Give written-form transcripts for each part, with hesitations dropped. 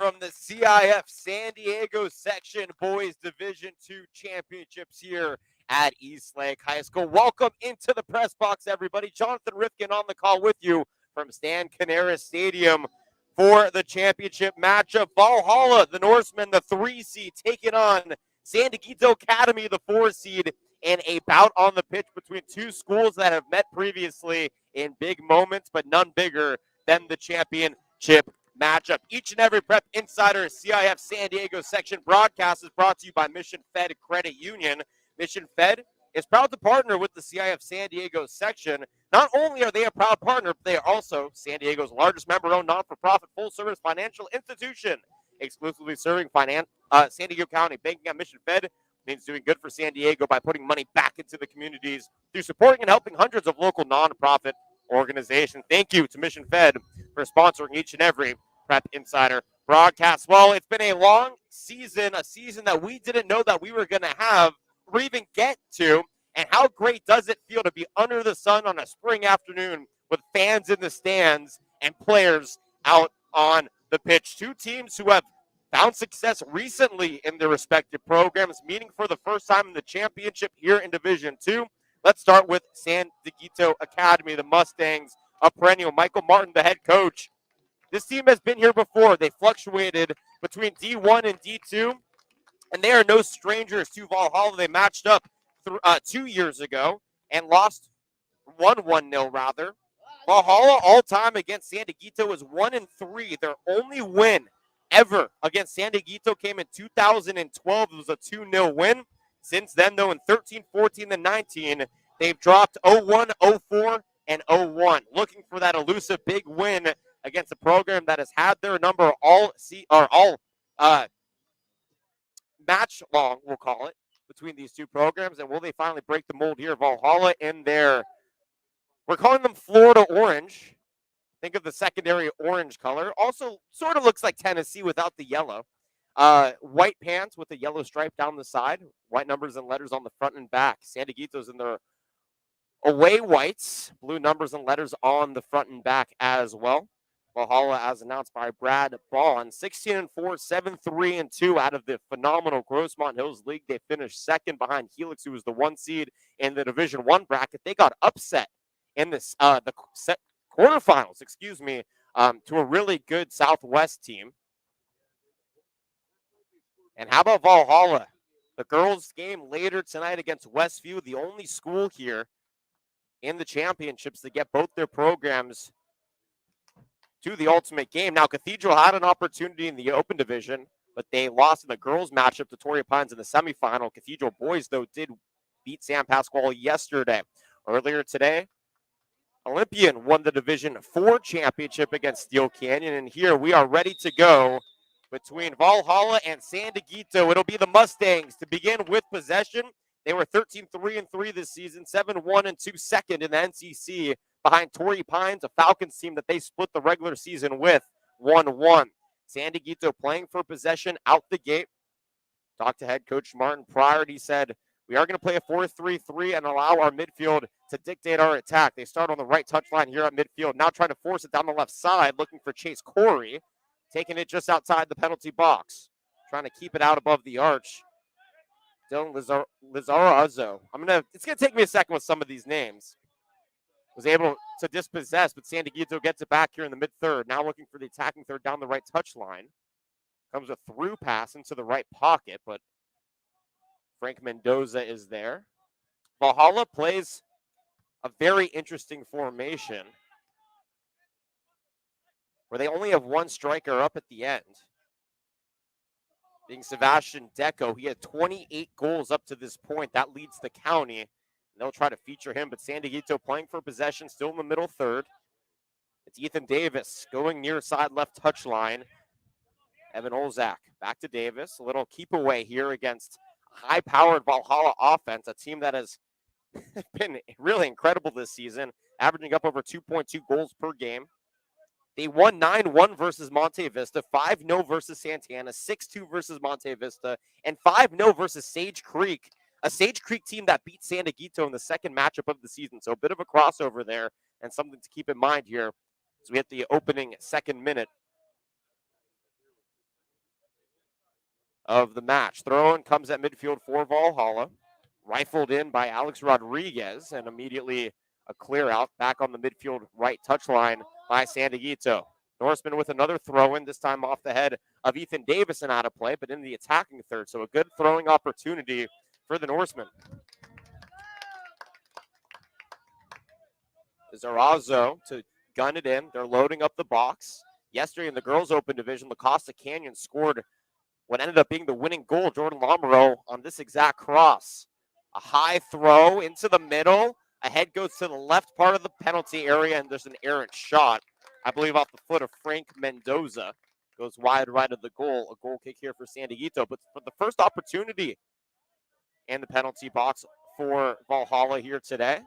from the CIF San Diego Section Boys Division II Championships here at Eastlake High School. Welcome into the press box, everybody. Jonathan Rifkin on the call with you from Stan Canaris Stadium for the championship matchup. Valhalla, the Norsemen, the 3 seed, taking on San Dieguito Academy, the 4 seed, in a bout on the pitch between two schools that have met previously in big moments, but none bigger than the championship matchup. Each and every Prep Insider CIF San Diego Section broadcast is brought to you by Mission Fed Credit Union. Mission Fed is proud to partner with the CIF San Diego Section. Not only are they a proud partner, but they are also San Diego's largest member-owned non-for-profit full-service financial institution, exclusively serving San Diego County. Banking at Mission Fed means doing good for San Diego by putting money back into the communities through supporting and helping hundreds of local nonprofit organizations. Thank you to Mission Fed for sponsoring each and every Prep Insider broadcast. Well, it's been a long season, a season that we didn't know that we were going to have or even get to. And how great does it feel to be under the sun on a spring afternoon with fans in the stands and players out on the pitch? Two teams who have found success recently in their respective programs, meeting for the first time in the championship here in Division II. Let's start with San Dieguito Academy, the Mustangs, a perennial. Michael Martin, the head coach. This team has been here before. They fluctuated between D1 and D2, and they are no strangers to Valhalla. They matched up 2 years ago and lost 1-0 rather. Valhalla all-time against San Dieguito is 1-3. Their only win ever against San Dieguito came in 2012. It was a 2-0 win. Since then, though, in 13, 14, and 19, they've dropped 0-1, 0-4, and 0-1. Looking for that elusive big win against a program that has had their number all match long, we'll call it, between these two programs. And will they finally break the mold here? Valhalla in their, we're calling them Florida Orange. Think of the secondary orange color. Also sort of looks like Tennessee without the yellow. White pants with a yellow stripe down the side. White numbers and letters on the front and back. San Dieguito's in their away whites. Blue numbers and letters on the front and back as well. Valhalla, as announced by Brad Bond, 16-4, 7-3-2 out of the phenomenal Grossmont Hills League. They finished second behind Helix, who was the 1 seed in the Division I bracket. They got upset in this quarterfinals, to a really good Southwest team. And how about Valhalla? The girls' game later tonight against Westview, the only school here in the championships to get both their programs to the ultimate game. Now, Cathedral had an opportunity in the open division, but they lost in the girls' matchup to Torrey Pines in the semifinal. Cathedral boys, though, did beat San Pasquale yesterday. Earlier today, Olympian won the Division IV championship against Steel Canyon, and here we are ready to go between Valhalla and San Dieguito. It'll be the Mustangs to begin with possession. They were 13-3-3 this season, 7-1-2 second in the NCC behind Torrey Pines, a Falcons team that they split the regular season with 1-1. San Dieguito playing for possession out the gate. Talked to head coach Martin Pryor. He said, we are going to play a 4-3-3 and allow our midfield to dictate our attack. They start on the right touchline here at midfield, now trying to force it down the left side, looking for Chase Corey. Taking it just outside the penalty box. Trying to keep it out above the arch. Dylan Lizarazo. It's going to take me a second with some of these names. Was able to dispossess, but San Dieguito gets it back here in the mid-third. Now looking for the attacking third down the right touchline. Comes a through pass into the right pocket, but Frank Mendoza is there. Valhalla plays a very interesting formation where they only have one striker up at the end, being Sebastian Deco. He had 28 goals up to this point. That leads the county. And they'll try to feature him, but San Dieguito playing for possession, still in the middle third. It's Ethan Davis going near side left touchline. Evan Olzak back to Davis. A little keep away here against high-powered Valhalla offense, a team that has been really incredible this season, averaging up over 2.2 goals per game. They won 9-1 versus Monte Vista, 5-0 versus Santana, 6-2 versus Monte Vista, and 5-0 versus Sage Creek, a Sage Creek team that beat San Dieguito in the second matchup of the season. So a bit of a crossover there and something to keep in mind here as we hit the opening second minute. of the match. Throw-in comes at midfield for Valhalla. Rifled in by Alex Rodriguez, and immediately a clear out back on the midfield right touchline by Dieguito. Norseman with another throw-in, this time off the head of Ethan Davis and out of play, but in the attacking third. So a good throwing opportunity for the Norseman. Zarazo to gun it in. They're loading up the box. Yesterday in the girls' open division, La Costa Canyon scored what ended up being the winning goal, Jordan Lombardo, on this exact cross. A high throw into the middle. A head goes to the left part of the penalty area, and there's an errant shot, I believe, off the foot of Frank Mendoza. Goes wide right of the goal. A goal kick here for Dieguito. But for the first opportunity in the penalty box for Valhalla here today.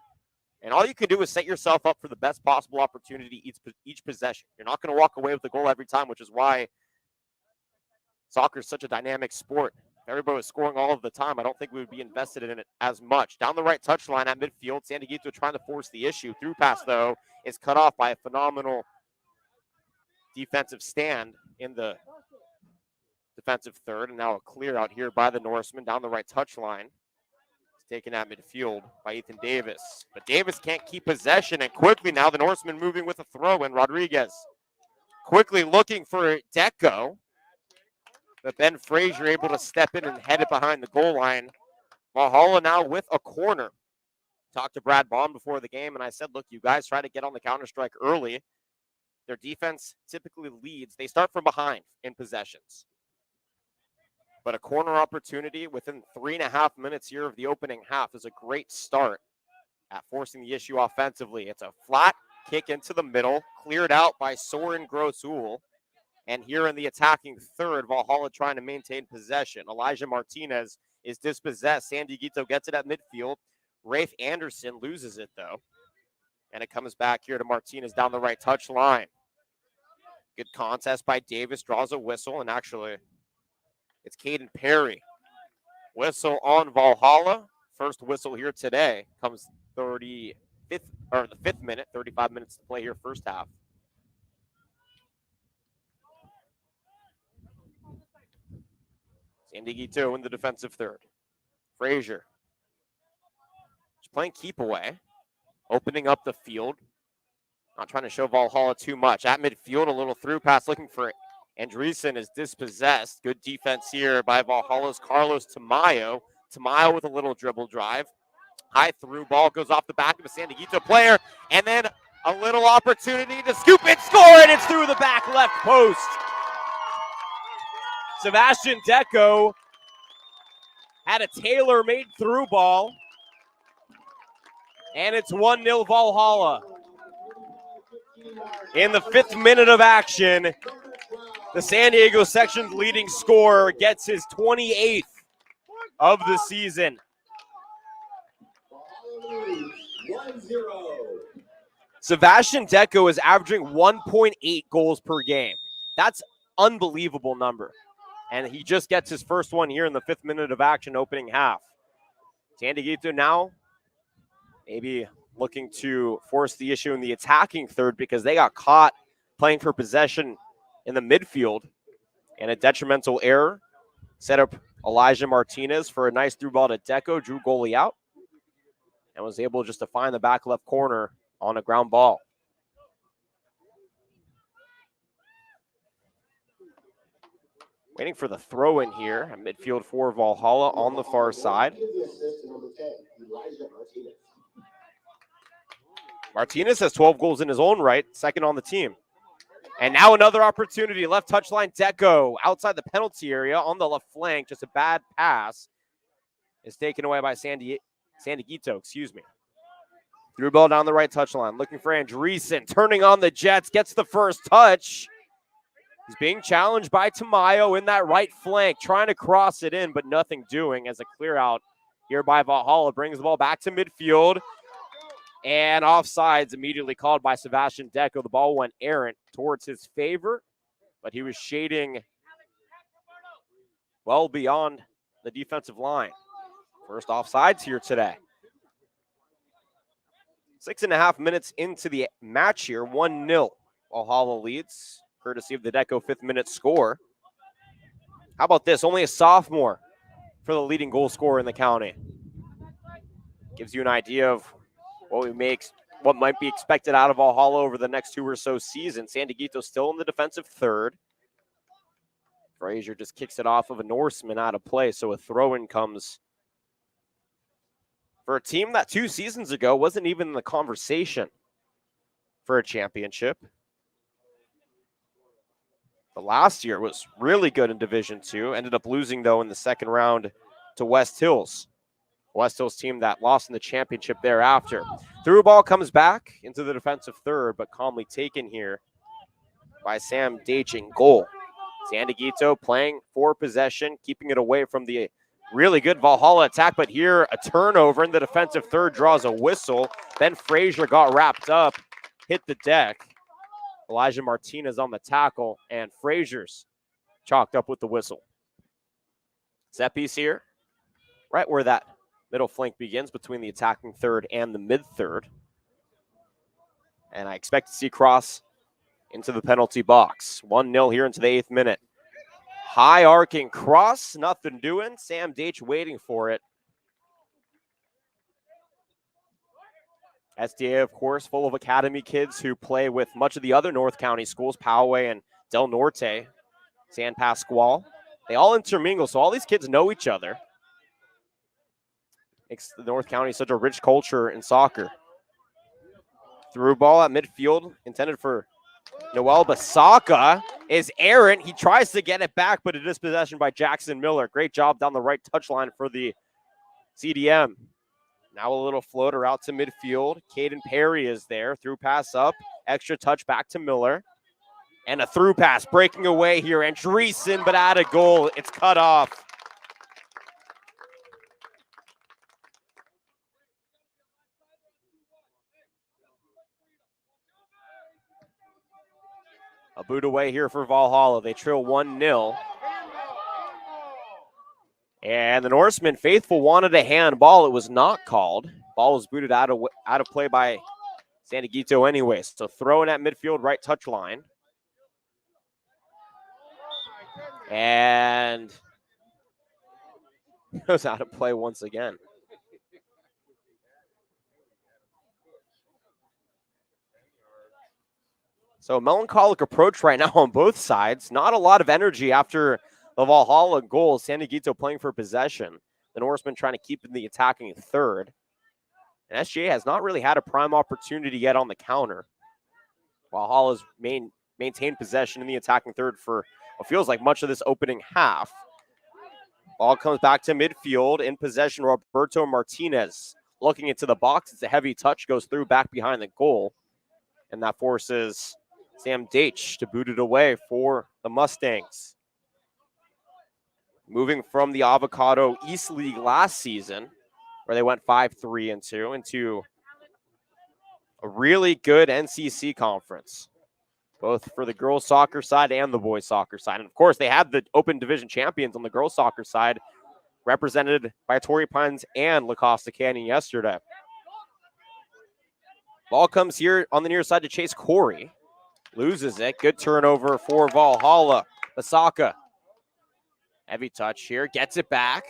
And all you can do is set yourself up for the best possible opportunity each possession. You're not going to walk away with the goal every time, which is why soccer is such a dynamic sport. If everybody was scoring all of the time, I don't think we would be invested in it as much. Down the right touchline at midfield, Dieguito trying to force the issue. Through pass, though, is cut off by a phenomenal defensive stand in the defensive third. And now a clear out here by the Norseman down the right touchline. Taken at midfield by Ethan Davis. But Davis can't keep possession, and quickly now the Norseman moving with a throw in. Rodriguez quickly looking for Deco. But Ben Frazier able to step in and head it behind the goal line. Valhalla now with a corner. Talked to Brad Baum before the game, and I said, look, you guys try to get on the counter-strike early. Their defense typically leads. They start from behind in possessions. But a corner opportunity within 3.5 minutes here of the opening half is a great start at forcing the issue offensively. It's a flat kick into the middle, cleared out by Soren Grosul. And here in the attacking third, Valhalla trying to maintain possession. Elijah Martinez is dispossessed. Dieguito gets it at midfield. Rafe Anderson loses it, though. And it comes back here to Martinez down the right touch line. Good contest by Davis, draws a whistle, and actually it's Caden Perry. Whistle on Valhalla. First whistle here today comes the fifth minute, 35 minutes to play here first half. Dieguito in the defensive third. Frazier just playing keep away, opening up the field. Not trying to show Valhalla too much. At midfield, a little through pass looking for Andreessen is dispossessed. Good defense here by Valhalla's Carlos Tamayo. Tamayo with a little dribble drive. High through ball goes off the back of a Dieguito player. And then a little opportunity to scoop it, score, and it's through the back left post. Sebastian Deco had a tailor-made through ball. And it's 1-0 Valhalla. In the 5th minute of action, the San Diego section's leading scorer gets his 28th of the season. 1-0. Sebastian Deco is averaging 1.8 goals per game. That's unbelievable number. And he just gets his first one here in the 5th minute of action, opening half. Dieguito now maybe looking to force the issue in the attacking third because they got caught playing for possession in the midfield, and a detrimental error set up Elijah Martinez for a nice through ball to Deco, drew goalie out, and was able just to find the back left corner on a ground ball. Waiting for the throw in here at midfield for Valhalla on the far side. Martinez has 12 goals in his own right, second on the team. And now another opportunity. Left touchline, Deco outside the penalty area on the left flank. Just a bad pass is taken away by Dieguito, Through ball down the right touchline. Looking for Andreessen. Turning on the Jets. Gets the first touch. He's being challenged by Tamayo in that right flank. Trying to cross it in, but nothing doing as a clear out here by Valhalla. Brings the ball back to midfield. And offsides immediately called by Sebastian Deco. The ball went errant towards his favor, but he was shading well beyond the defensive line. First offsides here today. 6.5 minutes into the match here, 1-0. Valhalla leads, courtesy of the Deco 5th minute score. How about this? Only a sophomore for the leading goal scorer in the county. Gives you an idea of what might be expected out of Valhalla over the next 2 or so seasons. Dieguito still in the defensive third. Frazier just kicks it off of a Norseman out of play, so a throw-in comes for a team that 2 seasons ago wasn't even in the conversation for a championship. The last year was really good in Division II. Ended up losing, though, in the second round to West Hills. West Hills team that lost in the championship thereafter. Through ball comes back into the defensive third, but calmly taken here by Sam Deco in goal. Dieguito playing for possession, keeping it away from the really good Valhalla attack, but here a turnover in the defensive third draws a whistle. Then Frazier got wrapped up, hit the deck. Elijah Martinez on the tackle, and Frazier's chalked up with the whistle. Set piece here, right where that middle flank begins between the attacking third and the mid-third. And I expect to see cross into the penalty box. 1-0 here into the 8th minute. High arcing cross, nothing doing. Sam Deco waiting for it. SDA, of course, full of academy kids who play with much of the other North County schools, Poway and Del Norte, San Pasqual. They all intermingle, so all these kids know each other. Makes the North County such a rich culture in soccer. Through ball at midfield, intended for Noel Basaka, is errant. He tries to get it back, but it is possession by Jackson Miller. Great job down the right touchline for the CDM. Now a little floater out to midfield. Caden Perry is there. Through pass up. Extra touch back to Miller. And a through pass breaking away here. Andreessen, but at a goal. It's cut off. A boot away here for Valhalla. They trail 1-0. And the Norseman faithful wanted a handball. It was not called. Ball was booted out of play by Dieguito anyway. So throwing at midfield, right touch line. And goes out of play once again. So a melancholic approach right now on both sides. Not a lot of energy after the Valhalla goal. Dieguito playing for possession. The Norseman trying to keep in the attacking third. And SGA has not really had a prime opportunity yet on the counter. Valhalla's maintained possession in the attacking third for what feels like much of this opening half. Ball comes back to midfield. In possession, Roberto Martinez looking into the box. It's a heavy touch, goes through back behind the goal. And that forces Sam Deco to boot it away for the Mustangs. Moving from the Avocado East League last season, where they went 5-3-2, into a really good NCC conference, both for the girls soccer side and the boys soccer side. And of course, they had the open division champions on the girls soccer side, represented by Torrey Pines and La Costa Canyon yesterday. Ball comes here on the near side to Chase Corey. Loses it. Good turnover for Valhalla. Basaka. Heavy touch here. Gets it back.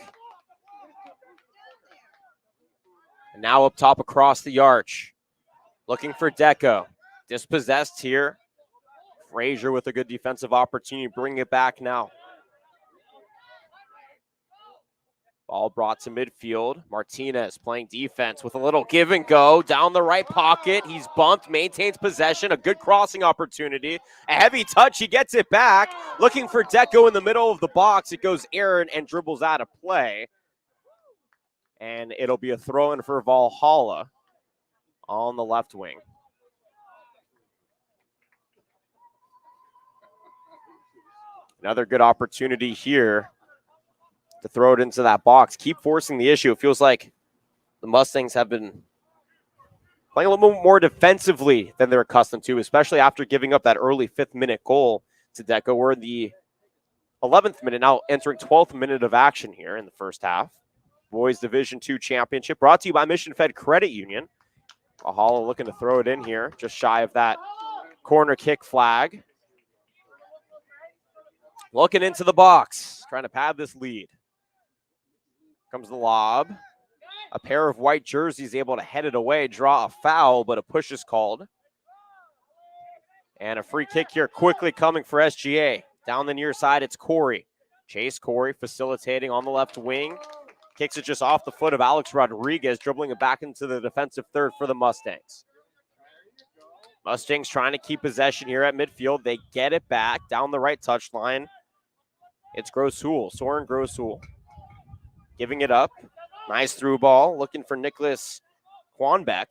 And now up top across the arch. Looking for Deco. Dispossessed here. Frazier with a good defensive opportunity. Bring it back now. Ball brought to midfield. Martinez playing defense with a little give and go down the right pocket. He's bumped, maintains possession, a good crossing opportunity. A heavy touch, he gets it back. Looking for Deco in the middle of the box. It goes errant and dribbles out of play. And it'll be a throw-in for Valhalla on the left wing. Another good opportunity here to throw it into that box. Keep forcing the issue. It feels like the Mustangs have been playing a little bit more defensively than they're accustomed to, especially after giving up that early 5th-minute goal to Deco. We're in the 11th minute, now entering 12th minute of action here in the first half. Boys Division II Championship brought to you by Mission Fed Credit Union. Valhalla looking to throw it in here, just shy of that corner kick flag. Looking into the box. trying to pad this lead. Comes the lob. A pair of white jerseys able to head it away, draw a foul, but a push is called. And a free kick here quickly coming for SGA. Down the near side, it's Corey. Chase Corey facilitating on the left wing. Kicks it just off the foot of Alex Rodriguez, dribbling it back into the defensive third for the Mustangs. Mustangs trying to keep possession here at midfield. They get it back down the right touchline. It's Grosul, Soren Grosul. Giving it up. Nice through ball. Looking for Nicholas Quanbeck.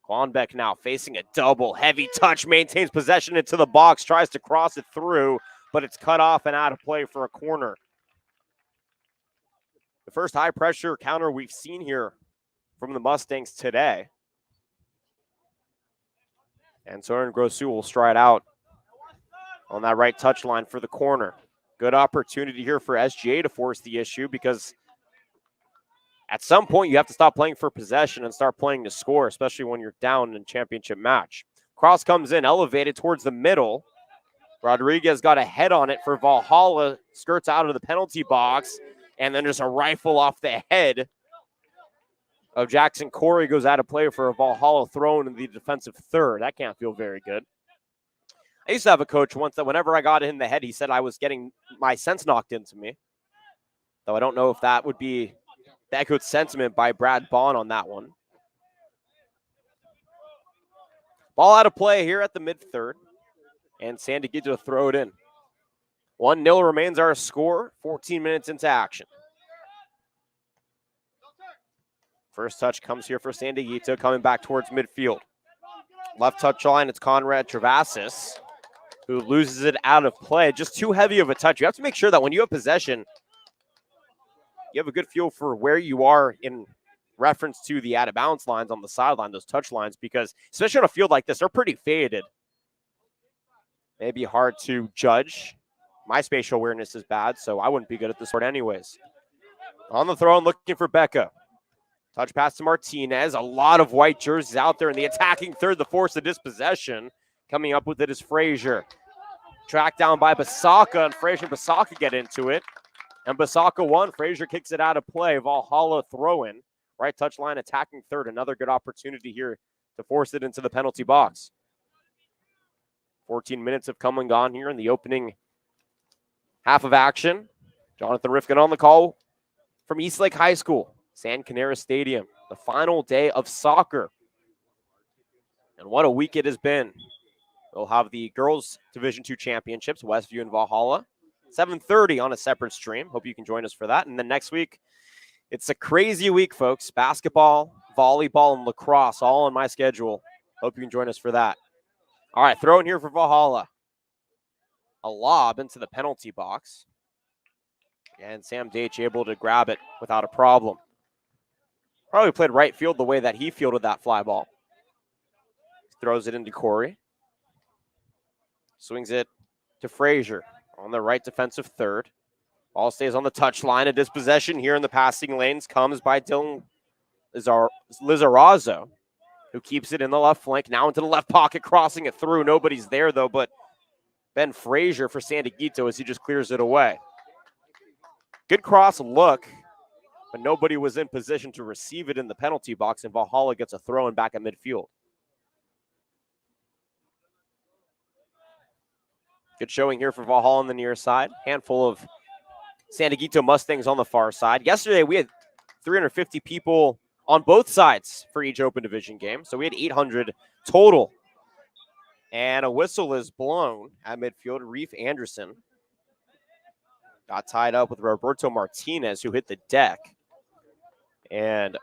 Quanbeck now facing a double. Heavy touch. Maintains possession into the box. Tries to cross it through, but it's cut off and out of play for a corner. The first high pressure counter we've seen here from the Mustangs today. And Soren Grosul will stride out on that right touchline for the corner. Good opportunity here for SGA to force the issue, because at some point you have to stop playing for possession and start playing to score, especially when you're down in a championship match. Cross comes in, elevated towards the middle. Rodriguez got a head on it for Valhalla, skirts out of the penalty box, and then just a rifle off the head of Jackson Corey goes out of play for a Valhalla thrown in the defensive third. That can't feel very good. I used to have a coach once that whenever I got it in the head, he said I was getting my sense knocked into me. Though I don't know if that would be that good sentiment by Brad Bond on that one. Ball out of play here at the mid-third. And San Dieguito throw it in. 1-0 remains our score, 14 minutes into action. First touch comes here for San Dieguito, coming back towards midfield. Left touch line, it's Conrad Travasis, who loses it out of play. Just too heavy of a touch. You have to make sure that when you have possession, you have a good feel for where you are in reference to the out-of-bounds lines on the sideline, those touch lines, because especially on a field like this, they're pretty faded. Maybe hard to judge. My spatial awareness is bad, so I wouldn't be good at this sport anyways. On the throw and looking for Becca. Touch pass to Martinez. A lot of white jerseys out there in the attacking third. The force of dispossession. Coming up with it is Frazier. Tracked down by Basaka, and Frazier and Basaka get into it. And Basaka won. Frazier kicks it out of play. Valhalla throw-in. Right touch line, attacking third. Another good opportunity here to force it into the penalty box. 14 minutes have come and gone here in the opening half of action. Jonathan Rifkin on the call from Eastlake High School, San Canera Stadium. The final day of soccer. And what a week it has been. We'll have the girls Division II championships, Westview and Valhalla. 7:30 on a separate stream. Hope you can join us for that. And then next week, it's a crazy week, folks. Basketball, volleyball, and lacrosse all on my schedule. Hope you can join us for that. All right, throw in here for Valhalla. A lob into the penalty box. And Sam Daich able to grab it without a problem. Probably played right field the way that he fielded that fly ball. Throws it into Corey. Swings it to Frazier on the right defensive third. Ball stays on the touchline. A dispossession here in the passing lanes comes by Dylan Lizarazo, who keeps it in the left flank. Now into the left pocket, crossing it through. Nobody's there, though, but Ben Frazier for San Dieguito as he just clears it away. Good cross look, but nobody was in position to receive it in the penalty box, and Valhalla gets a throw-in back at midfield. Good showing here for Valhalla on the near side. Handful of San Dieguito Mustangs on the far side. Yesterday, we had 350 people on both sides for each open division game. So we had 800 total. And a whistle is blown at midfield. Reef Anderson got tied up with Roberto Martinez, who hit the deck. And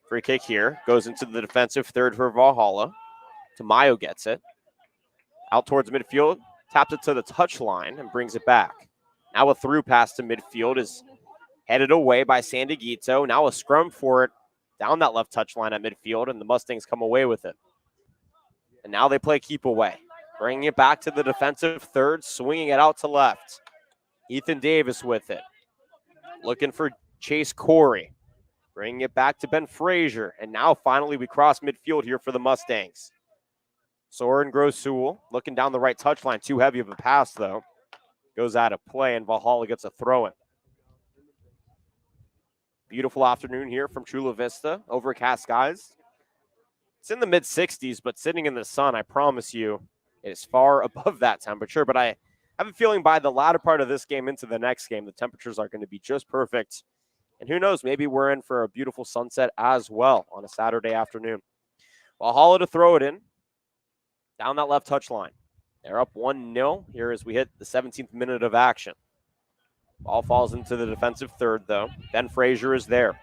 free kick here goes into the defensive third for Valhalla. Tamayo gets it. Out towards midfield. Taps it to the touchline and brings it back. Now a through pass to midfield is headed away by San Dieguito. Now a scrum for it down that left touchline at midfield, and the Mustangs come away with it. And now they play keep away. Bringing it back to the defensive third, swinging it out to left. Ethan Davis with it. Looking for Chase Corey. Bringing it back to Ben Frazier. And now finally we cross midfield here for the Mustangs. Soren Grosul looking down the right touchline. Too heavy of a pass, though. goes out of play, and Valhalla gets a throw-in. Beautiful afternoon here from Chula Vista, overcast skies. It's in the mid-60s, but sitting in the sun, I promise you, it is far above that temperature. But I have a feeling by the latter part of this game into the next game, the temperatures are going to be just perfect. And who knows, maybe we're in for a beautiful sunset as well on a Saturday afternoon. Valhalla to throw it in, down that left touch line. They're up 1-0 here as we hit the 17th minute of action. Ball falls into the defensive third, though. Ben Frazier is there.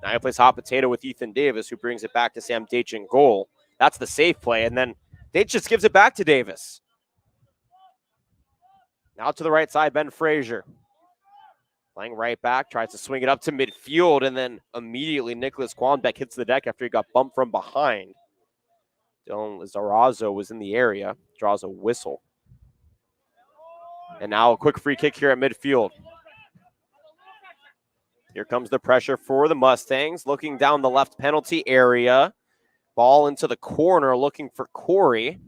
Now he plays hot potato with Ethan Davis, who brings it back to Sam Deitch in goal. That's the safe play, and then Deitch just gives it back to Davis. Now to the right side, Ben Frazier. Playing right back, tries to swing it up to midfield, and then immediately Nicholas Kwanbeck hits the deck after he got bumped from behind. Dylan Zarazo was in the area, draws a whistle. And now a quick free kick here at midfield. Here comes the pressure for the Mustangs, looking down the left penalty area. Ball into the corner, looking for Corey.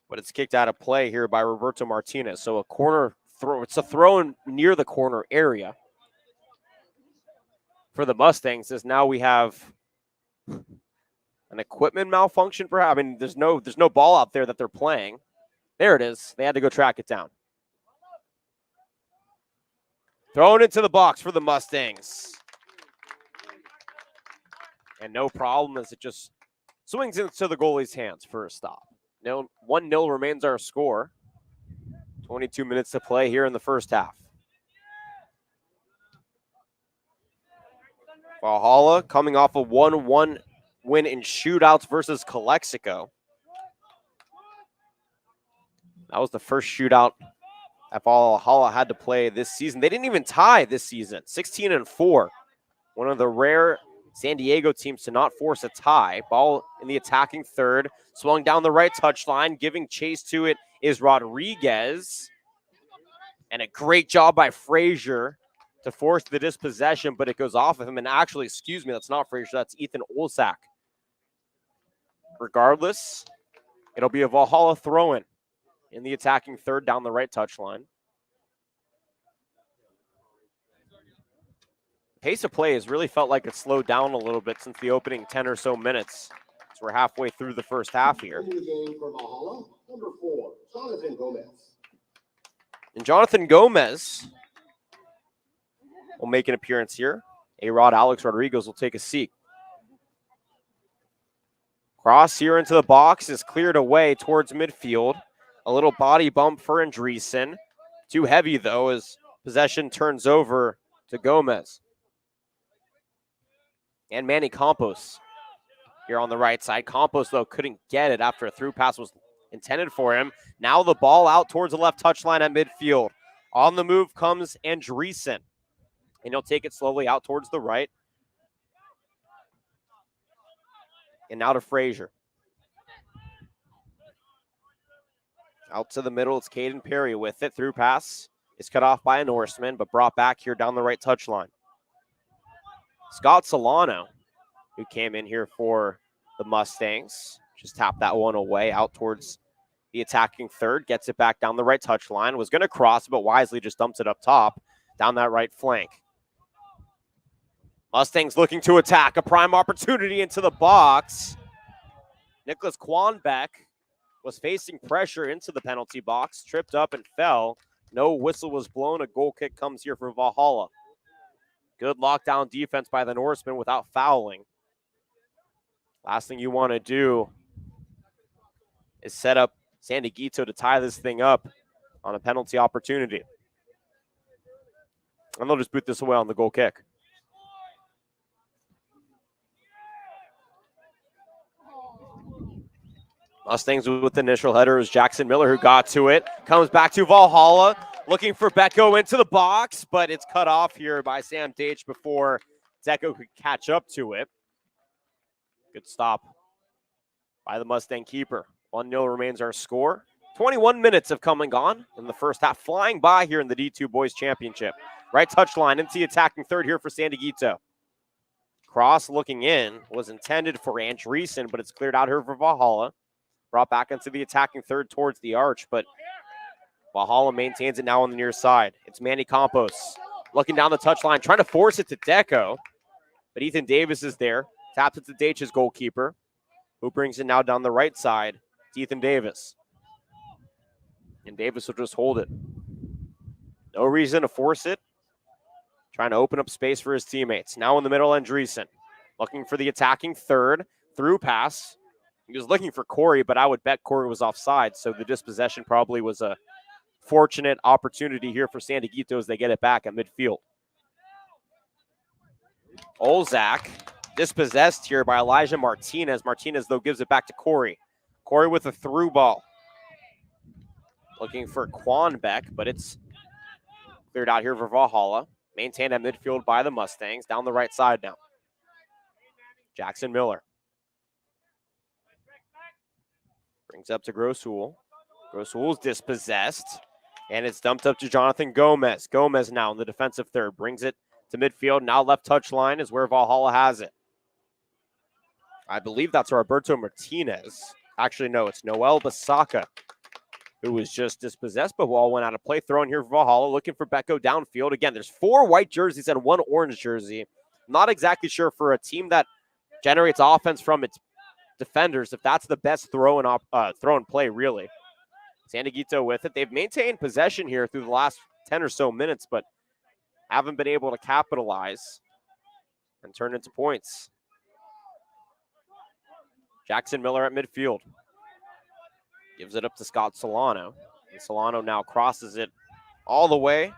But it's kicked out of play here by Roberto Martinez. So a corner throw, it's a throw in near the corner area for the Mustangs, as now we have an equipment malfunction perhaps. I mean, there's no ball out there that they're playing. There it is. They had to go track it down. Thrown into the box for the Mustangs. And no problem as it just swings into the goalie's hands for a stop. 1-0 remains our score. 22 minutes to play here in the first half. Valhalla coming off a 1-1 win in shootouts versus Calexico. That was the first shootout that Valhalla had to play this season. They didn't even tie this season, 16-4. One of the rare San Diego teams to not force a tie. Ball in the attacking third, swung down the right touchline, giving chase to it is Rodriguez. And a great job by Frazier to force the dispossession, but it goes off of him. And actually, excuse me, that's not Frazier, that's Ethan Olsak. Regardless, it'll be a Valhalla throw-in in the attacking third down the right touchline. Pace of play has really felt like it slowed down a little bit since the opening 10 or so minutes. So we're halfway through the first half here. Number 4, Jonathan Gomez. And Jonathan Gomez will make an appearance here. A-Rod Alex Rodriguez will take a seat. Cross here into the box is cleared away towards midfield. A little body bump for Andreessen. Too heavy, though, as possession turns over to Gomez. And Manny Campos here on the right side. Campos, though, couldn't get it after a through pass was intended for him. Now the ball out towards the left touchline at midfield. On the move comes Andreessen. And he'll take it slowly out towards the right. And now to Frazier. Out to the middle, it's Caden Perry with it. Through pass is cut off by a Norseman, but brought back here down the right touchline. Scott Solano, who came in here for the Mustangs, just tapped that one away out towards the attacking third. Gets it back down the right touchline. Was going to cross, but wisely just dumps it up top, down that right flank. Mustangs looking to attack. A prime opportunity into the box. Nicholas Kwanbeck was facing pressure into the penalty box, tripped up and fell. No whistle was blown. A goal kick comes here for Valhalla. Good lockdown defense by the Norsemen without fouling. Last thing you want to do is set up San Dieguito to tie this thing up on a penalty opportunity. And they'll just boot this away on the goal kick. Mustangs with the initial header is Jackson Miller, who got to it. Comes back to Valhalla, looking for Deco into the box, but it's cut off here by Sam Deitch before Deco could catch up to it. Good stop by the Mustang keeper. 1-0 remains our score. 21 minutes have come and gone in the first half, flying by here in the D2 Boys Championship. Right touchline into the attacking third here for San Dieguito. Cross looking in was intended for Andreessen, but it's cleared out here for Valhalla. Brought back into the attacking third towards the arch, but Valhalla maintains it now on the near side. It's Manny Campos looking down the touchline, trying to force it to Deco. But Ethan Davis is there. Taps it to Daitch's goalkeeper, who brings it now down the right side to Ethan Davis. And Davis will just hold it. No reason to force it. Trying to open up space for his teammates. Now in the middle, Andreessen. Looking for the attacking third. Through pass. He was looking for Corey, but I would bet Corey was offside, so the dispossession probably was a fortunate opportunity here for San Dieguito as they get it back at midfield. Olzak dispossessed here by Elijah Martinez. Martinez, though, gives it back to Corey. Corey with a through ball. Looking for Quanbeck, but it's cleared out here for Valhalla. Maintained at midfield by the Mustangs. Down the right side now. Jackson Miller. Brings up to Grossul. Grossul's dispossessed. And it's dumped up to Jonathan Gomez. Gomez now in the defensive third. Brings it to midfield. Now left touch line is where Valhalla has it. I believe that's Roberto Martinez. Actually, no, it's Noel Basaka, who was just dispossessed, but ball went out of play. Thrown here for Valhalla, looking for Becco downfield. Again, there's 4 white jerseys and 1 orange jersey. Not exactly sure for a team that generates offense from its defenders if that's the best throw and play, really. San Dieguito with it. They've maintained possession here through the last 10 or so minutes, but haven't been able to capitalize and turn into points. Jackson Miller at midfield. Gives it up to Scott Solano. And Solano now crosses it all the way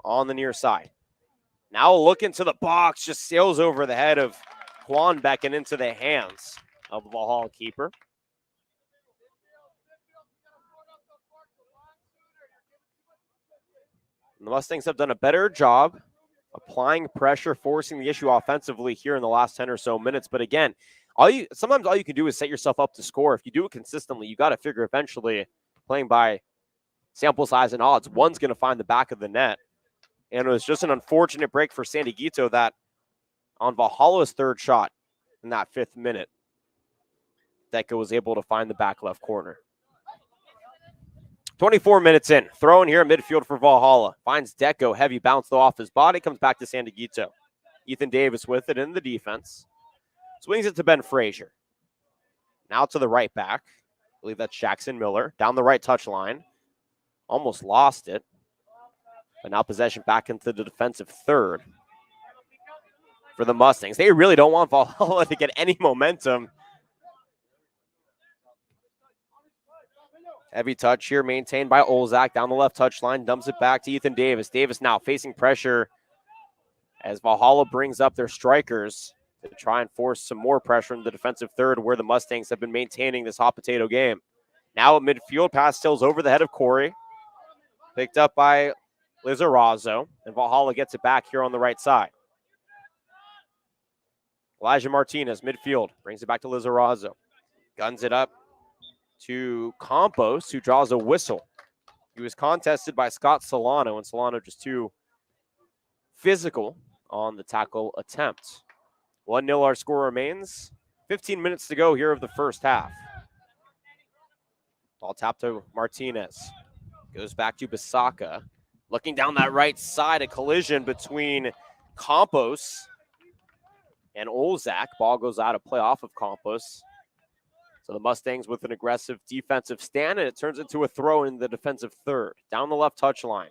on the near side. Now a look into the box, just sails over the head of Quanbeck and into the hands of the Valhalla keeper. And the Mustangs have done a better job applying pressure, forcing the issue offensively here in the last 10 or so minutes. But again, sometimes all you can do is set yourself up to score. If you do it consistently, you got to figure eventually, playing by sample size and odds, one's going to find the back of the net. And it was just an unfortunate break for San Dieguito that on Valhalla's third shot in that 5th minute, Deco was able to find the back left corner. 24 minutes in. Throwing here at midfield for Valhalla. Finds Deco. Heavy bounce though off his body. Comes back to San Dieguito. Ethan Davis with it in the defense. Swings it to Ben Frazier. Now to the right back. I believe that's Jackson Miller. Down the right touch line. Almost lost it. But now possession back into the defensive third for the Mustangs. They really don't want Valhalla to get any momentum. Heavy touch here maintained by Olzak. Down the left touch line. Dumps it back to Ethan Davis. Davis now facing pressure as Valhalla brings up their strikers to try and force some more pressure in the defensive third where the Mustangs have been maintaining this hot potato game. Now at midfield, pass sails over the head of Corey. Picked up by Lizarazo. And Valhalla gets it back here on the right side. Elijah Martinez, midfield. Brings it back to Lizarazo. Guns it up to Campos, who draws a whistle. He was contested by Scott Solano, and Solano just too physical on the tackle attempt. 1-0 our score remains. 15 minutes to go here of the first half. Ball tapped to Martinez. Goes back to Basaka. Looking down that right side, a collision between Campos and Olzak. Ball goes out of play off of Campos. So the Mustangs with an aggressive defensive stand, and it turns into a throw in the defensive third. Down the left touch line.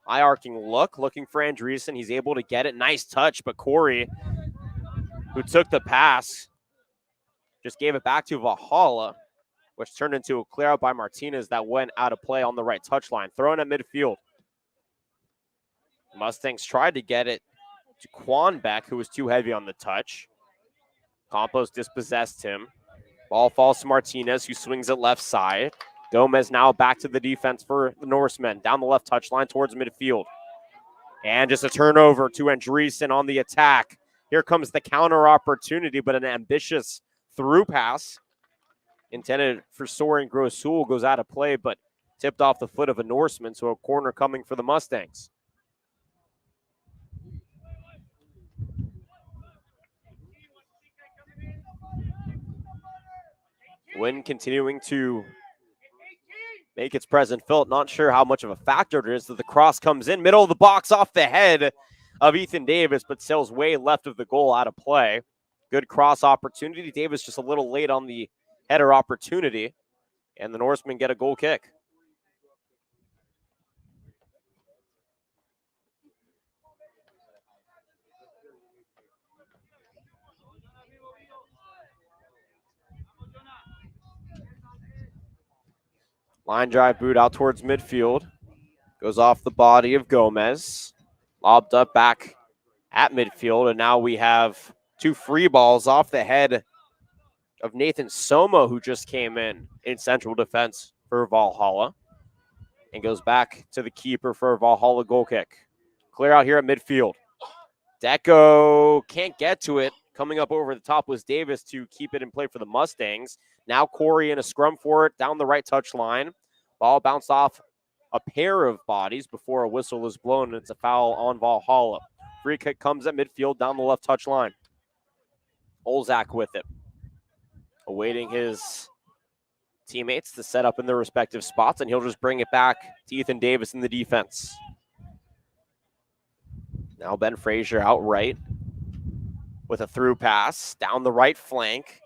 High arcing look, looking for Andreessen. He's able to get it. Nice touch, but Corey, who took the pass, just gave it back to Valhalla, which turned into a clear out by Martinez that went out of play on the right touch line. Thrown at midfield. The Mustangs tried to get it to Quanbeck, who was too heavy on the touch. Campos dispossessed him. Ball falls to Martinez, who swings it left side. Gomez now back to the defense for the Norsemen. Down the left touchline towards midfield. And just a turnover to Andreessen on the attack. Here comes the counter opportunity, but an ambitious through pass intended for Soren Grossul goes out of play, but tipped off the foot of a Norseman, so a corner coming for the Mustangs. Wind continuing to make its presence felt. Not sure how much of a factor it is that the cross comes in. Middle of the box off the head of Ethan Davis, but sails way left of the goal out of play. Good cross opportunity. Davis just a little late on the header opportunity. And the Norsemen get a goal kick. Line drive boot out towards midfield. Goes off the body of Gomez. Lobbed up back at midfield. And now we have two free balls off the head of Nathan Soma, who just came in central defense for Valhalla. And goes back to the keeper for a Valhalla goal kick. Clear out here at midfield. Deco can't get to it. Coming up over the top was Davis to keep it in play for the Mustangs. Now Corey in a scrum for it down the right touch line. Ball bounced off a pair of bodies before a whistle is blown, and it's a foul on Valhalla. Free kick comes at midfield down the left touch line. Olzak with it. Awaiting his teammates to set up in their respective spots, and he'll just bring it back to Ethan Davis in the defense. Now Ben Frazier outright with a through pass down the right flank.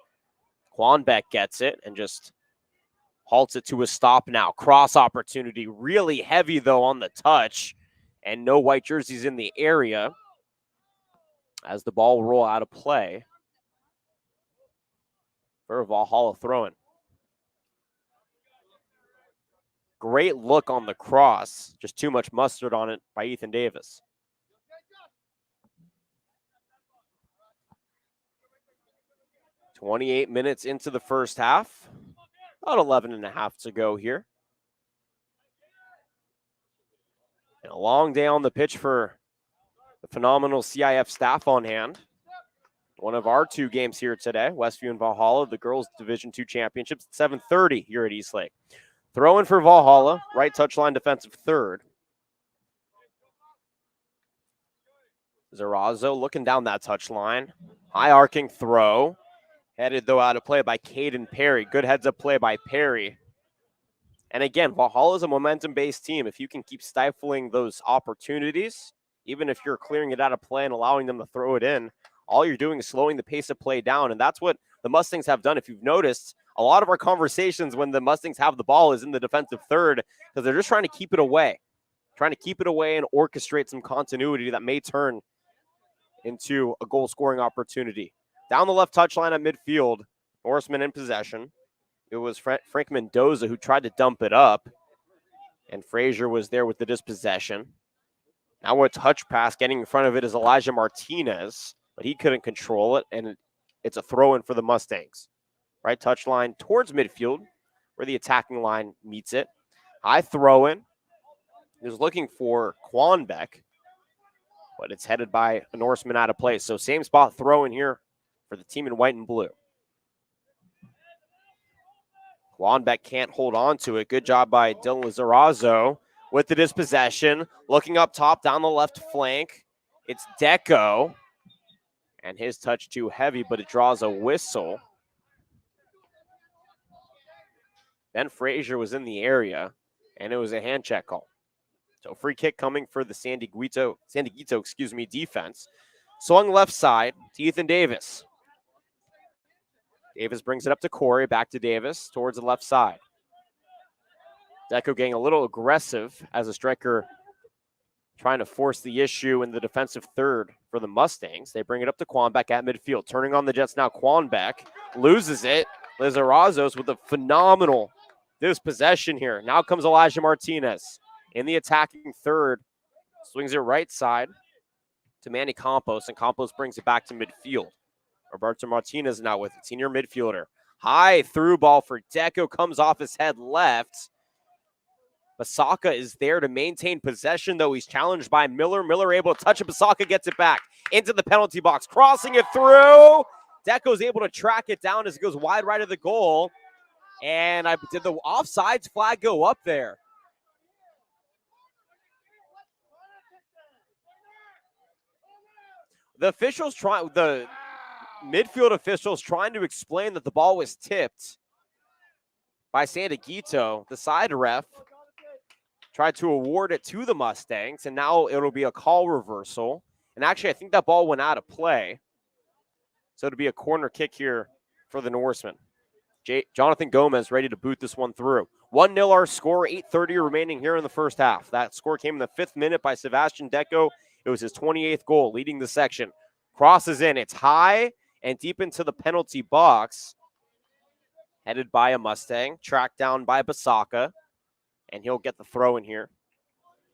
Quanbeck gets it and just halts it to a stop now. Cross opportunity, really heavy though on the touch, and no white jerseys in the area as the ball will roll out of play for a Valhalla throw-in. Great look on the cross, just too much mustard on it by Ethan Davis. .28 minutes into the first half. About 11 and a half to go here. And a long day on the pitch for the phenomenal CIF staff on hand. One of our two games here today, Westview and Valhalla, the girls Division II championships at 7:30 here at Eastlake. Throw in for Valhalla, right touchline defensive third. Zarazo looking down that touchline. High arcing throw. Headed, though, out of play by Caden Perry. Good heads-up play by Perry. And again, Valhalla is a momentum-based team. If you can keep stifling those opportunities, even if you're clearing it out of play and allowing them to throw it in, all you're doing is slowing the pace of play down. And that's what the Mustangs have done. If you've noticed, a lot of our conversations when the Mustangs have the ball is in the defensive third because they're just trying to keep it away. Trying to keep it away and orchestrate some continuity that may turn into a goal-scoring opportunity. Down the left touchline at midfield, Norseman in possession. It was Frank Mendoza who tried to dump it up, and Frazier was there with the dispossession. Now a touch pass, getting in front of it is Elijah Martinez, but he couldn't control it, and it's a throw-in for the Mustangs. Right touchline towards midfield, where the attacking line meets it. High throw-in. He was looking for Quanbeck, but it's headed by a Norseman out of place. So same spot throw-in here for the team in white and blue. Quanbeck can't hold on to it. Good job by Dylan Lizarazo with the dispossession. Looking up top down the left flank. It's Deco. And his touch too heavy, but it draws a whistle. Ben Frazier was in the area, and it was a hand check call. So free kick coming for the San Dieguito, defense. Swung left side to Ethan Davis. Davis brings it up to Corey, back to Davis, towards the left side. Deco getting a little aggressive as a striker trying to force the issue in the defensive third for the Mustangs. They bring it up to Quanbeck at midfield. Turning on the Jets now, Quanbeck loses it. Lizarazos with a phenomenal dispossession here. Now comes Elijah Martinez in the attacking third. Swings it right side to Manny Campos, and Campos brings it back to midfield. Roberto Martinez now with it, senior midfielder. High through ball for Deco, comes off his head left. Basaka is there to maintain possession, though he's challenged by Miller. Miller able to touch it. Basaka gets it back into the penalty box, crossing it through. Deco's able to track it down as it goes wide right of the goal. And did the offsides flag go up there? The midfield officials trying to explain that the ball was tipped by Dieguito. The side ref tried to award it to the Mustangs, and now it'll be a call reversal. And actually, I think that ball went out of play. So it'll be a corner kick here for the Norsemen. Jonathan Gomez ready to boot this one through. 1-0 our score, 8:30 remaining here in the first half. That score came in the 5th minute by Sebastian Deco. It was his 28th goal, leading the section. Crosses in. It's high and deep into the penalty box. Headed by a Mustang, tracked down by Basaka. And he'll get the throw in here.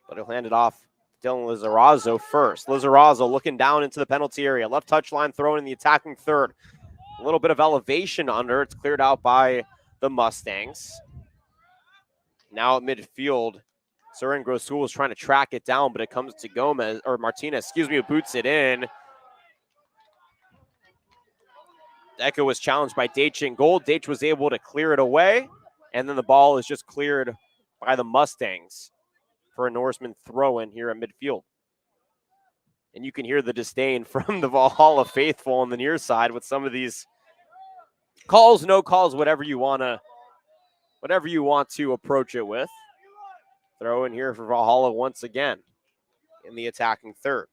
But he'll hand it off Dylan Lizarazo first. Lizarazo looking down into the penalty area. Left touchline throw in the attacking third. A little bit of elevation under. It's cleared out by the Mustangs. Now at midfield, Surin Grosul is trying to track it down, but it comes to Gomez, or Martinez, who boots it in. Deco was challenged by Deitch in goal. Deitch was able to clear it away, and then the ball is just cleared by the Mustangs for a Norseman throw-in here at midfield. And you can hear the disdain from the Valhalla faithful on the near side with some of these calls, no calls, whatever you want to approach it with. Throw in here for Valhalla once again in the attacking third.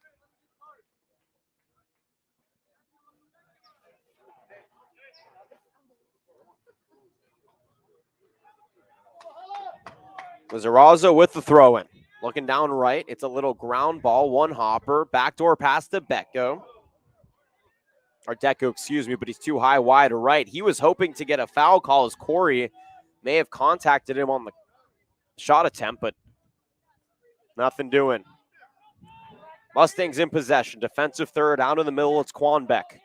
Lizarazo with the throw-in. Looking down right, it's a little ground ball, one hopper, backdoor pass to Deco. Or Deco, but he's too high wide right. He was hoping to get a foul call as Corey may have contacted him on the shot attempt, but nothing doing. Mustangs in possession. Defensive third, out in the middle, it's Quanbeck.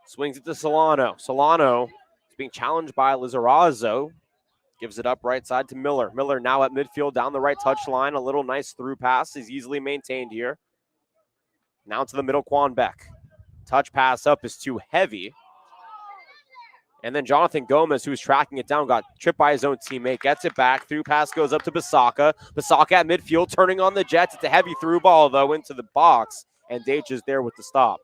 Swings it to Solano. Solano is being challenged by Lizarazo. Gives it up right side to Miller. Miller now at midfield down the right touchline. A little nice through pass is easily maintained here. Now to the middle, Quanbeck. Touch pass up is too heavy. And then Jonathan Gomez, who's tracking it down, got tripped by his own teammate. Gets it back. Through pass goes up to Basaka. Basaka at midfield, turning on the Jets. It's a heavy through ball, though, into the box. And Deitch is there with the stop.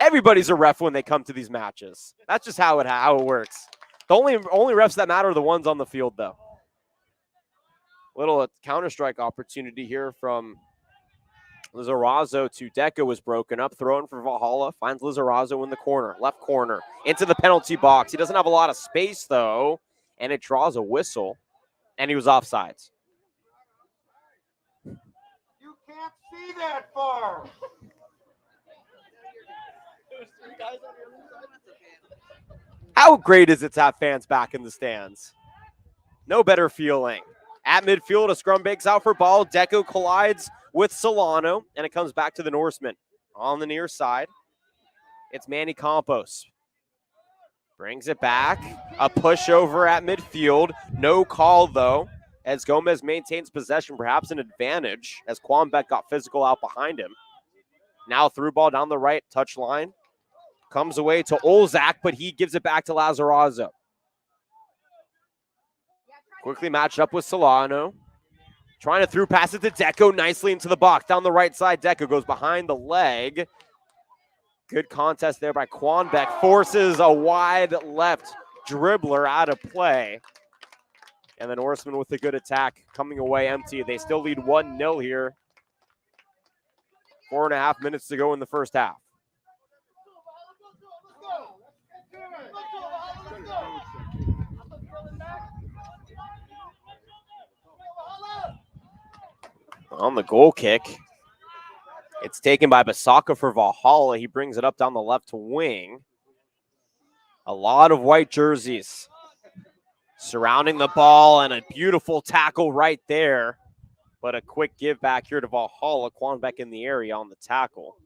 Everybody's a ref when they come to these matches. That's just how it works. The only refs that matter are the ones on the field, though. Little counter-strike opportunity here from Lizarazo to Deco was broken up. Throwing for Valhalla. Finds Lizarazo in the corner. Left corner. Into the penalty box. He doesn't have a lot of space, though. And it draws a whistle. And he was offsides. You can't see that far. How great is it to have fans back in the stands? No better feeling. At midfield, a scrum bakes out for ball. Deco collides with Solano, and it comes back to the Norseman. On the near side, it's Manny Campos. Brings it back. A pushover at midfield. No call, though, as Gomez maintains possession, perhaps an advantage, as Quanbeck got physical out behind him. Now through ball down the right touchline. Comes away to Olzak, but he gives it back to Lizarazo. Quickly matched up with Solano. Trying to through pass it to Deco nicely into the box. Down the right side, Deco goes behind the leg. Good contest there by Quanbeck. Forces a wide left dribbler out of play. And the Norsemen with a good attack coming away empty. They still lead 1-0 here. 4.5 minutes to go in the first half. On the goal kick, it's taken by Basaka for Valhalla. He brings it up down the left wing. A lot of white jerseys surrounding the ball, and a beautiful tackle right there. But a quick give back here to Valhalla. Quanbeck in the area on the tackle.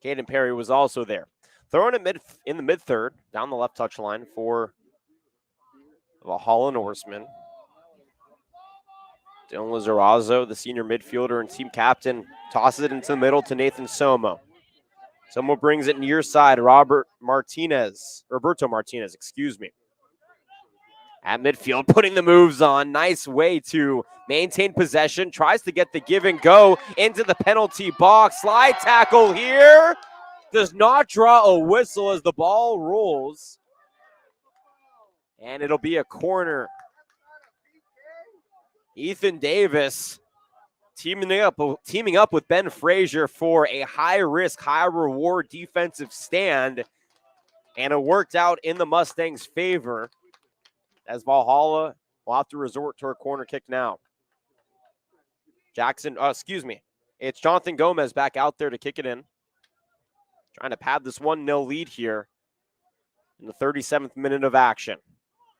Caden Perry was also there. Throwing it in the mid-third, down the left touchline for Valhalla Norseman. Dylan Lizarazo, the senior midfielder and team captain, tosses it into the middle to Nathan Somo. Somo brings it near side, Roberto Martinez, At midfield, putting the moves on. Nice way to maintain possession. Tries to get the give and go into the penalty box. Slide tackle here. Does not draw a whistle as the ball rolls. And it'll be a corner. Ethan Davis teaming up with Ben Frazier for a high-risk, high-reward defensive stand. And it worked out in the Mustangs' favor as Valhalla will have to resort to a corner kick now. It's Jonathan Gomez back out there to kick it in. Trying to pad this 1-0 lead here in the 37th minute of action.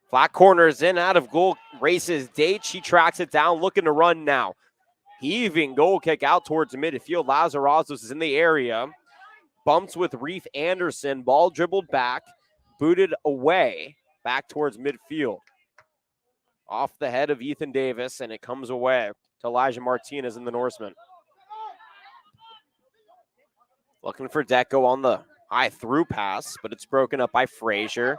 Flat corner is in, out of goal, races Date. She tracks it down, looking to run now. Heaving goal kick out towards midfield. Lazarazos is in the area. Bumps with Reef Anderson. Ball dribbled back, booted away, back towards midfield. Off the head of Ethan Davis, and it comes away to Elijah Martinez in the Norseman. Looking for Deco on the high through pass, but it's broken up by Frazier.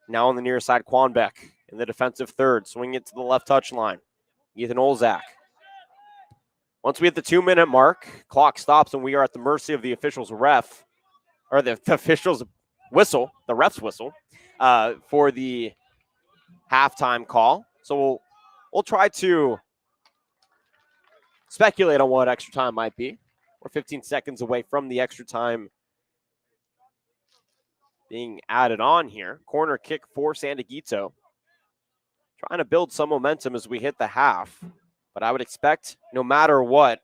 Now on the near side, Quanbeck in the defensive third, swinging it to the left touchline. Ethan Olzak. Once we hit the 2-minute mark, clock stops and we are at the mercy of the official's the official's whistle, the ref's whistle, for the halftime call. So we'll try to speculate on what extra time might be. We're 15 seconds away from the extra time being added on here. Corner kick for San Dieguito. Trying to build some momentum as we hit the half. But I would expect, no matter what,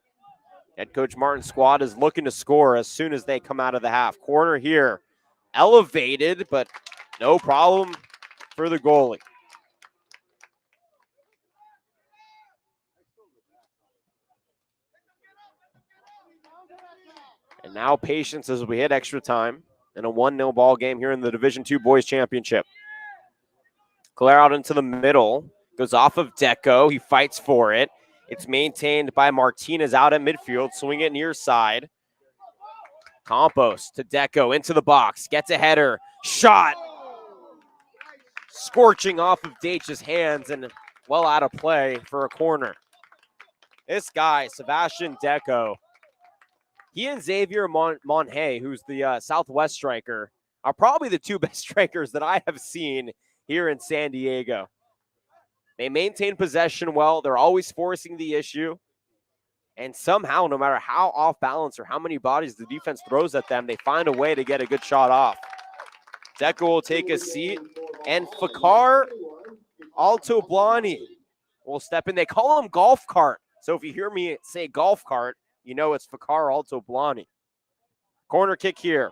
head coach Martin's squad is looking to score as soon as they come out of the half. Corner here. Elevated, but no problem for the goalie. And now patience as we hit extra time in a 1-0 ball game here in the Division II Boys Championship. Clear out into the middle. Goes off of Deco. He fights for it. It's maintained by Martinez out at midfield. Swing it near side. Campos to Deco into the box. Gets a header. Shot. Scorching off of Date's hands and well out of play for a corner. This guy, Sebastian Deco, he and Xavier Monhay, who's the Southwest striker, are probably the two best strikers that I have seen here in San Diego. They maintain possession well. They're always forcing the issue. And somehow, no matter how off balance or how many bodies the defense throws at them, they find a way to get a good shot off. Deco will take a seat. And Fakar Altoblani will step in. They call him Golf Cart. So if you hear me say Golf Cart, you know it's Fakar Altoblani. Corner kick here.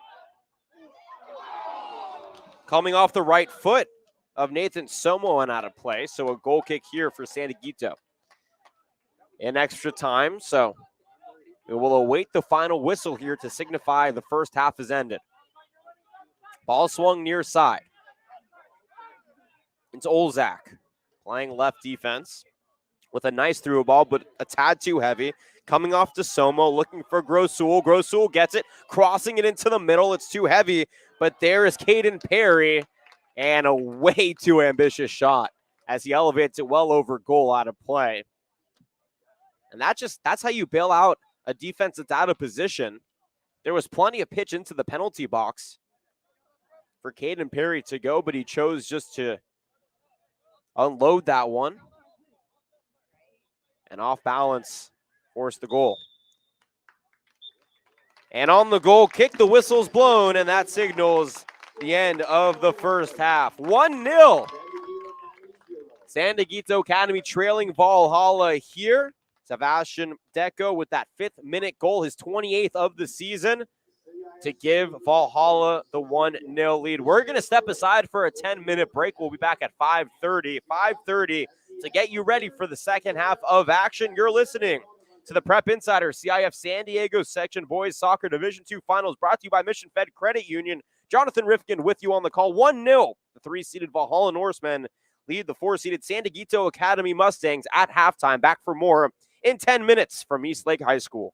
Coming off the right foot of Nathan Somo and out of play. So a goal kick here for San Dieguito. In extra time, so we will await the final whistle here to signify the first half has ended. Ball swung near side. It's Olzak playing left defense with a nice through ball, but a tad too heavy. Coming off to Somo, looking for Grosul. Grosul gets it, crossing it into the middle. It's too heavy, but there is Caden Perry, and a way too ambitious shot as he elevates it well over goal out of play. And that's how you bail out a defense that's out of position. There was plenty of pitch into the penalty box for Caden Perry to go, but he chose just to unload that one. And off balance, forced the goal. And on the goal kick, the whistle's blown, and that signals the end of the first half. 1-0. San Dieguito Academy trailing Valhalla here. Sebastian Deco with that 5th-minute goal, his 28th of the season, to give Valhalla the 1-0 lead. We're going to step aside for a 10-minute break. We'll be back at 5:30. 5:30 to get you ready for the second half of action. You're listening to the Prep Insider CIF San Diego Section Boys Soccer Division II Finals, brought to you by Mission Fed Credit Union. Jonathan Rifkin with you on the call. 1-0. The 3-seeded Valhalla Norsemen lead the 4-seeded San Dieguito Academy Mustangs at halftime. Back for more in 10 minutes from Eastlake High School.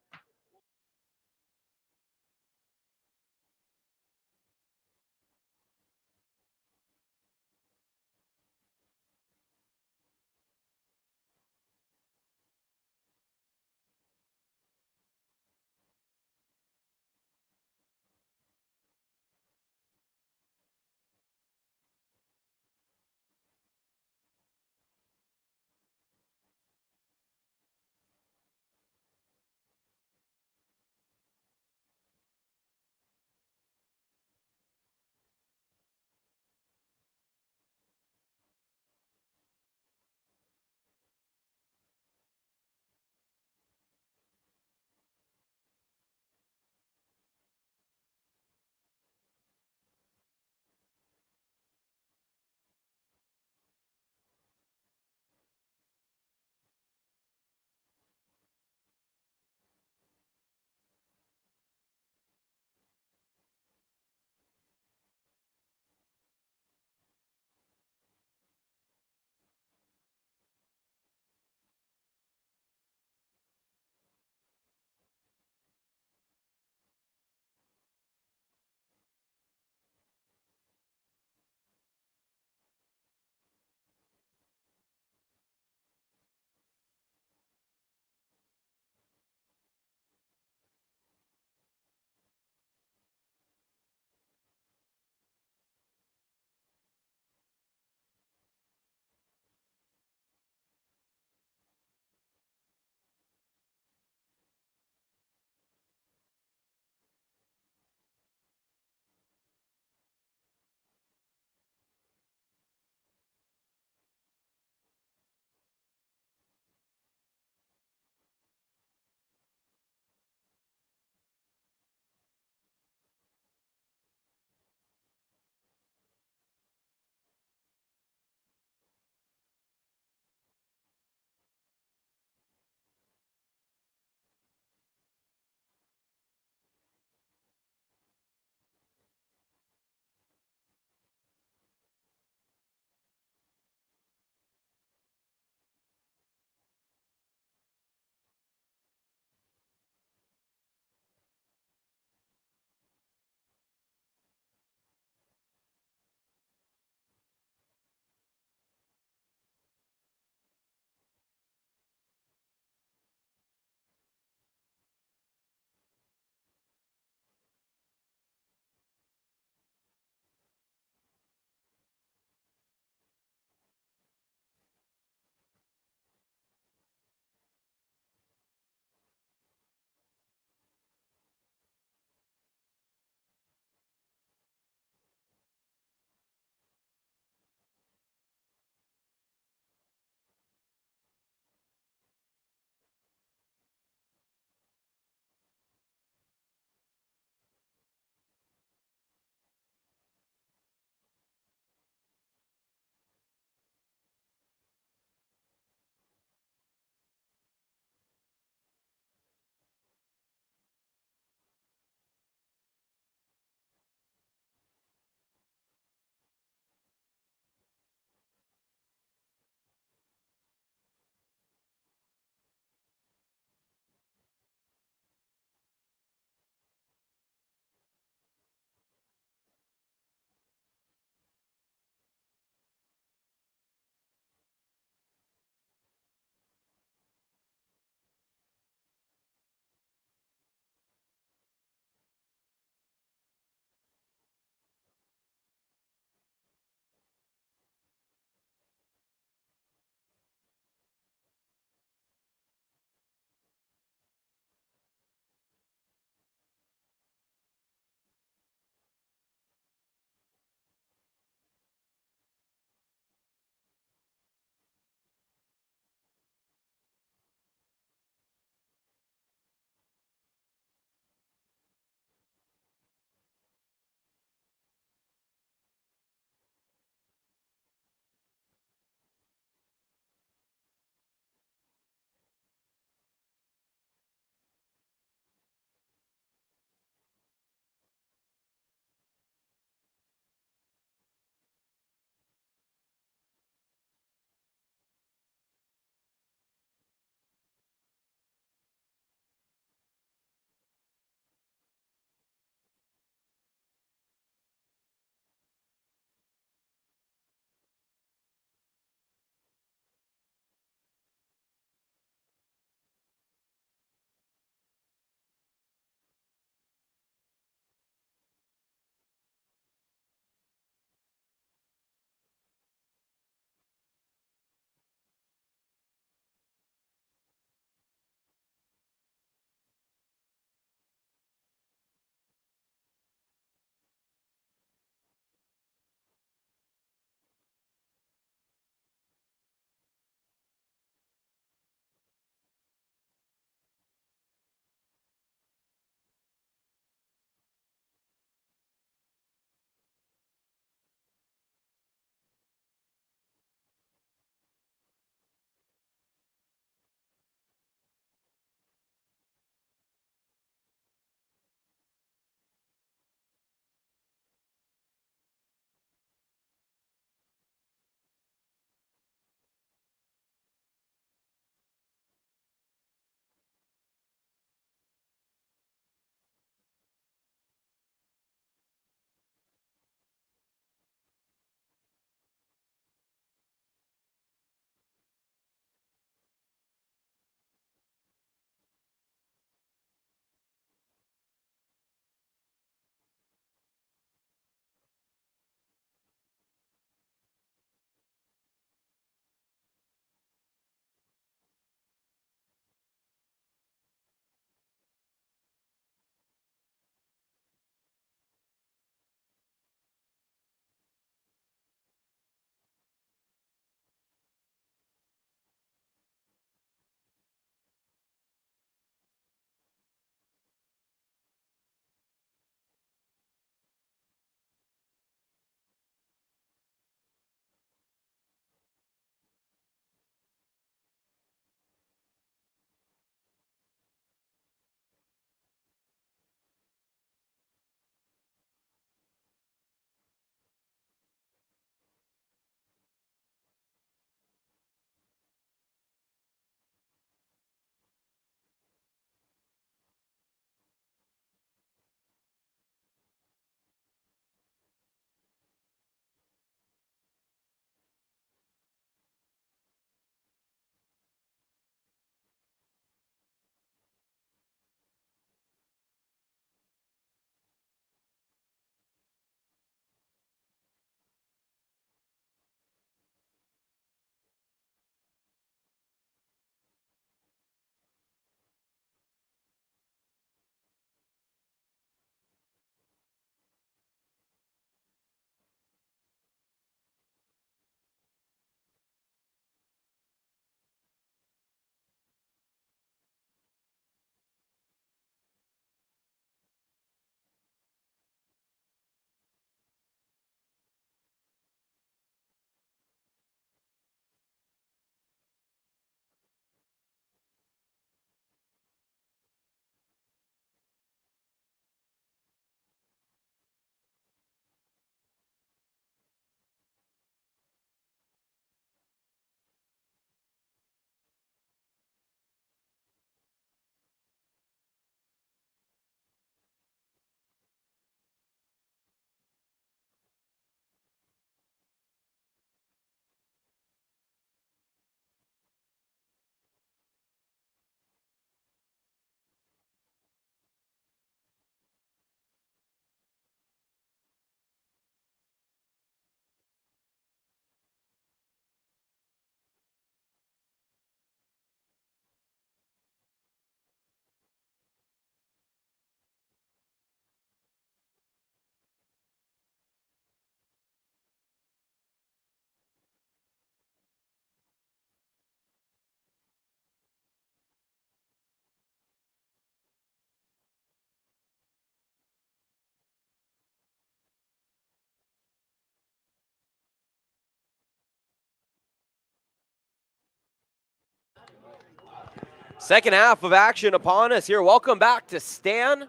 Second half of action upon us here. Welcome back to Stan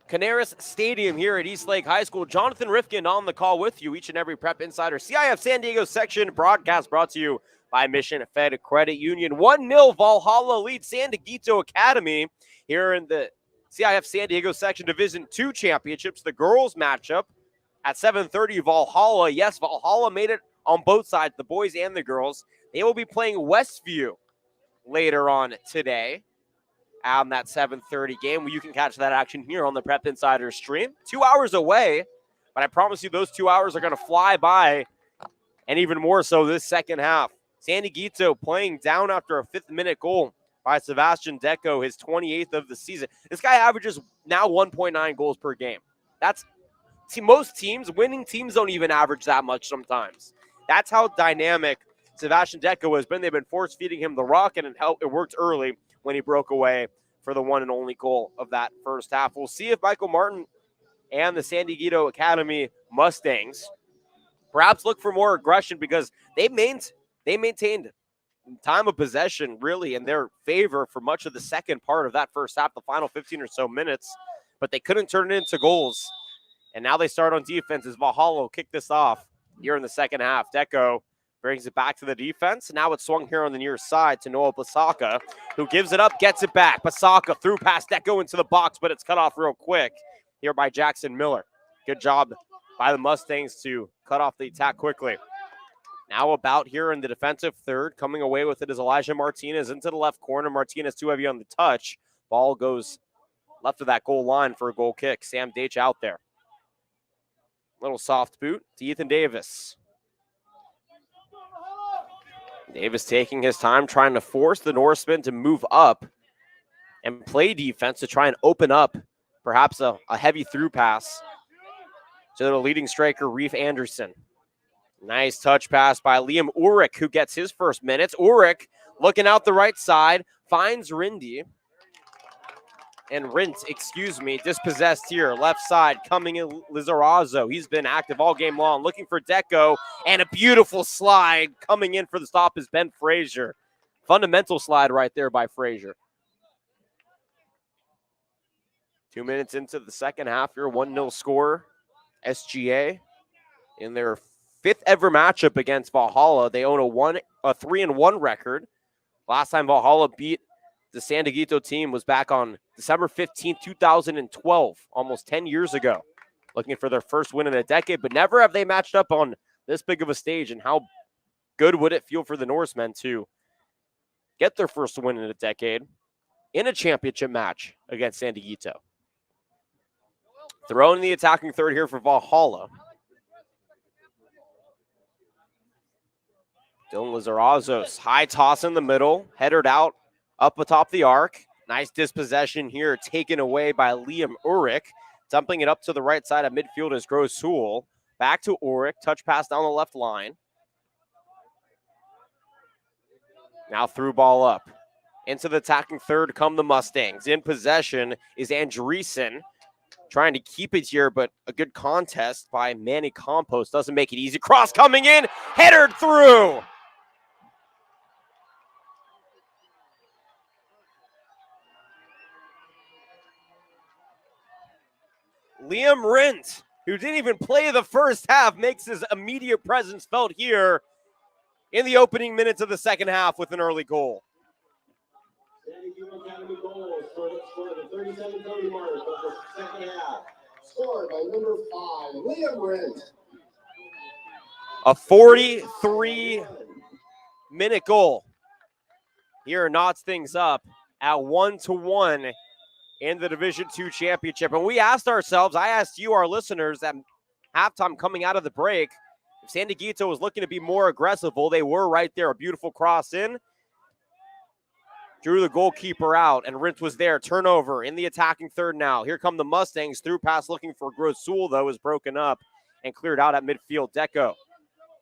Canaris Stadium here at Eastlake High School. Jonathan Rifkin on the call with you, each and every Prep Insider CIF San Diego section broadcast brought to you by Mission Fed Credit Union. 1-0 Valhalla leads San Dieguito Academy here in the CIF San Diego section Division II championships. The girls matchup at 7:30 Valhalla. Yes, Valhalla made it on both sides, the boys and the girls. They will be playing Westview later on today on that 7:30 game. You can catch that action here on the Prep Insider stream. 2 hours away, but I promise you those 2 hours are going to fly by, and even more so this second half. San Dieguito playing down after a 5th-minute goal by Sebastian Deco, his 28th of the season. This guy averages now 1.9 goals per game. That's most teams, winning teams don't even average that much sometimes. That's how dynamic Sebastian Deco has been. They've been force-feeding him the rock, and it worked early when he broke away for the one and only goal of that first half. We'll see if Michael Martin and the San Dieguito Academy Mustangs perhaps look for more aggression, because they maintained time of possession really in their favor for much of the second part of that first half, the final 15 or so minutes, but they couldn't turn it into goals. And now they start on defense as Valhalla kick this off here in the second half. Deco brings it back to the defense. Now it's swung here on the near side to Noah Basaka, who gives it up, gets it back. Basaka through past Deco into the box, but it's cut off real quick here by Jackson Miller. Good job by the Mustangs to cut off the attack quickly. Now about here in the defensive third. Coming away with it is Elijah Martinez into the left corner. Martinez too heavy on the touch. Ball goes left of that goal line for a goal kick. Sam Deitch out there. Little soft boot to Ethan Davis. Davis taking his time, trying to force the Norsemen to move up and play defense to try and open up perhaps a heavy through pass to the leading striker, Reef Anderson. Nice touch pass by Liam Ulrich, who gets his first minutes. Ulrich looking out the right side, finds Rindy. And dispossessed here, left side, coming in Lizarazo. He's been active all game long, looking for Deco, and a beautiful slide coming in for the stop is Ben Frazier. Fundamental slide right there by Frazier. 2 minutes into the second half, your 1-0 score. SGA in their 5th ever matchup against Valhalla. They own a 3-1 record. Last time Valhalla beat the San Dieguito team was back on December 15th, 2012, almost 10 years ago, looking for their first win in a decade, but never have they matched up on this big of a stage. And how good would it feel for the Norsemen to get their first win in a decade in a championship match against San Dieguito? Throwing the attacking third here for Valhalla. Dylan Lizarazo's high toss in the middle, headed out up atop the arc. Nice dispossession here, taken away by Liam Ulrich. Dumping it up to the right side of midfield is Gross-Huhl. Back to Ulrich, touch pass down the left line. Now through ball up. Into the attacking third come the Mustangs. In possession is Andreessen. Trying to keep it here, but a good contest by Manny Campos doesn't make it easy. Cross coming in, headered through. Liam Rint, who didn't even play the first half, makes his immediate presence felt here in the opening minutes of the second half with an early goal. San Diego Academy goals for the 37-30 mark of the second half. Scored by number 5, Liam Rent. A 43-minute goal here knots things up at 1-1 in the Division II championship. And we asked ourselves, I asked you, our listeners, at halftime coming out of the break, if San Dieguito was looking to be more aggressive. Well, they were right there. A beautiful cross in. Drew the goalkeeper out, and Rint was there. Turnover in the attacking third now. Here come the Mustangs. Through pass looking for Gross-Huhl, though, is broken up and cleared out at midfield. Deco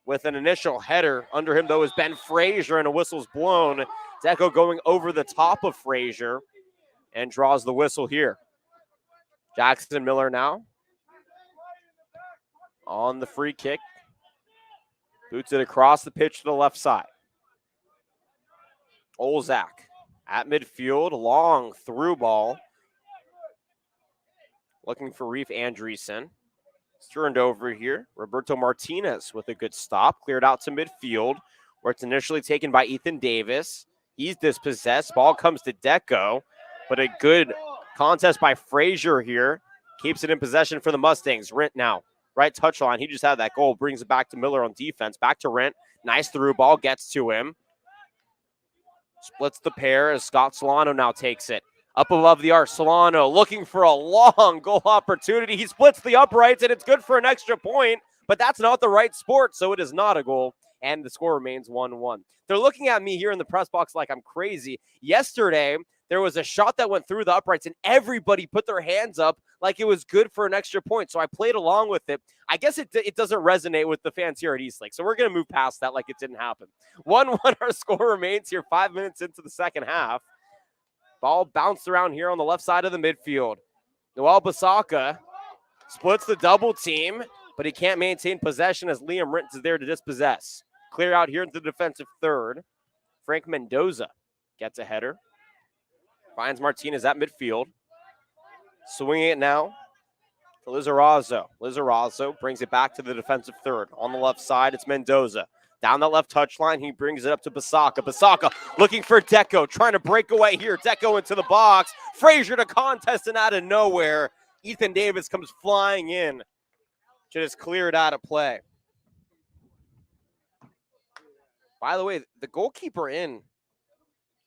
with an initial header. Under him, though, is Ben Frazier, and a whistle's blown. Deco going over the top of Frazier and draws the whistle here. Jackson Miller now on the free kick. Boots it across the pitch to the left side. Olzak At midfield, long through ball. Looking for Reef Andreessen. It's turned over here. Roberto Martinez with a good stop. Cleared out to midfield, where it's initially taken by Ethan Davis. He's dispossessed. Ball comes to Deco, but a good contest by Frazier here. Keeps it in possession for the Mustangs. Rent now. Right touch line. He just had that goal. Brings it back to Miller on defense. Back to Rent. Nice through ball. Gets to him. Splits the pair as Scott Solano now takes it. Up above the arc, Solano looking for a long goal opportunity. He splits the uprights, and it's good for an extra point, but that's not the right sport, so it is not a goal, and the score remains 1-1. They're looking at me here in the press box like I'm crazy. Yesterday, there was a shot that went through the uprights, and everybody put their hands up like it was good for an extra point, so I played along with it. I guess it doesn't resonate with the fans here at Eastlake, so we're going to move past that like it didn't happen. 1-1, our score remains here 5 minutes into the second half. Ball bounced around here on the left side of the midfield. Noel Basaka splits the double team, but he can't maintain possession as Liam Rintz is there to dispossess. Clear out here into the defensive third. Frank Mendoza gets a header. Finds Martinez at midfield. Swinging it now to Lizarazo. Lizarazo brings it back to the defensive third. On the left side, it's Mendoza. Down that left touchline, he brings it up to Basaka. Basaka looking for Deco, trying to break away here. Deco into the box. Frazier to contest, and out of nowhere, Ethan Davis comes flying in to just clear it out of play. By the way, the goalkeeper in,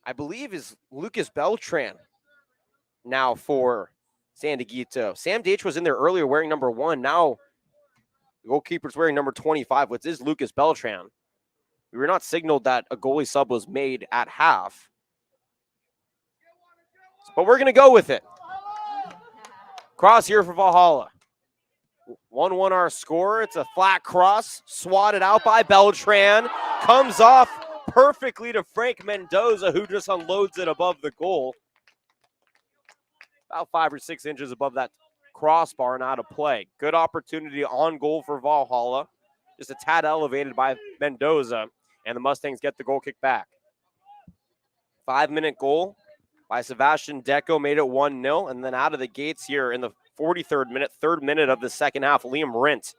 I believe, is Lucas Beltran now for San Dieguito. Sam Deitch was in there earlier wearing number 1. Now the goalkeeper's wearing number 25, which is Lucas Beltran. We were not signaled that a goalie sub was made at half. But we're going to go with it. Cross here for Valhalla. 1-1 our score. It's a flat cross. Swatted out by Beltran. Comes off perfectly to Frank Mendoza, who just unloads it above the goal. About 5 or 6 inches above that crossbar and out of play. Good opportunity on goal for Valhalla. Just a tad elevated by Mendoza, and the Mustangs get the goal kick back. 5-minute goal by Sebastian Deco made it 1-0, and then out of the gates here in the 43rd minute, 3rd minute of the second half, Liam Rint,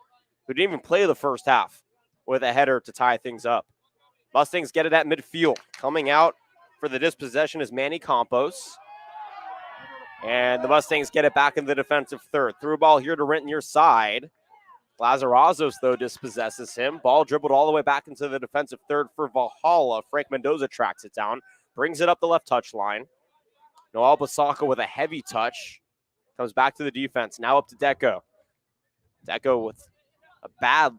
who didn't even play the first half, with a header to tie things up. Mustangs get it at midfield. Coming out for the dispossession is Manny Campos. And the Mustangs get it back in the defensive third. Through ball here to Rint near side. Lazarazos, though, dispossesses him. Ball dribbled all the way back into the defensive third for Valhalla. Frank Mendoza tracks it down. Brings it up the left touchline. Noel Basaka with a heavy touch. Comes back to the defense. Now up to Deco. Deco with a bad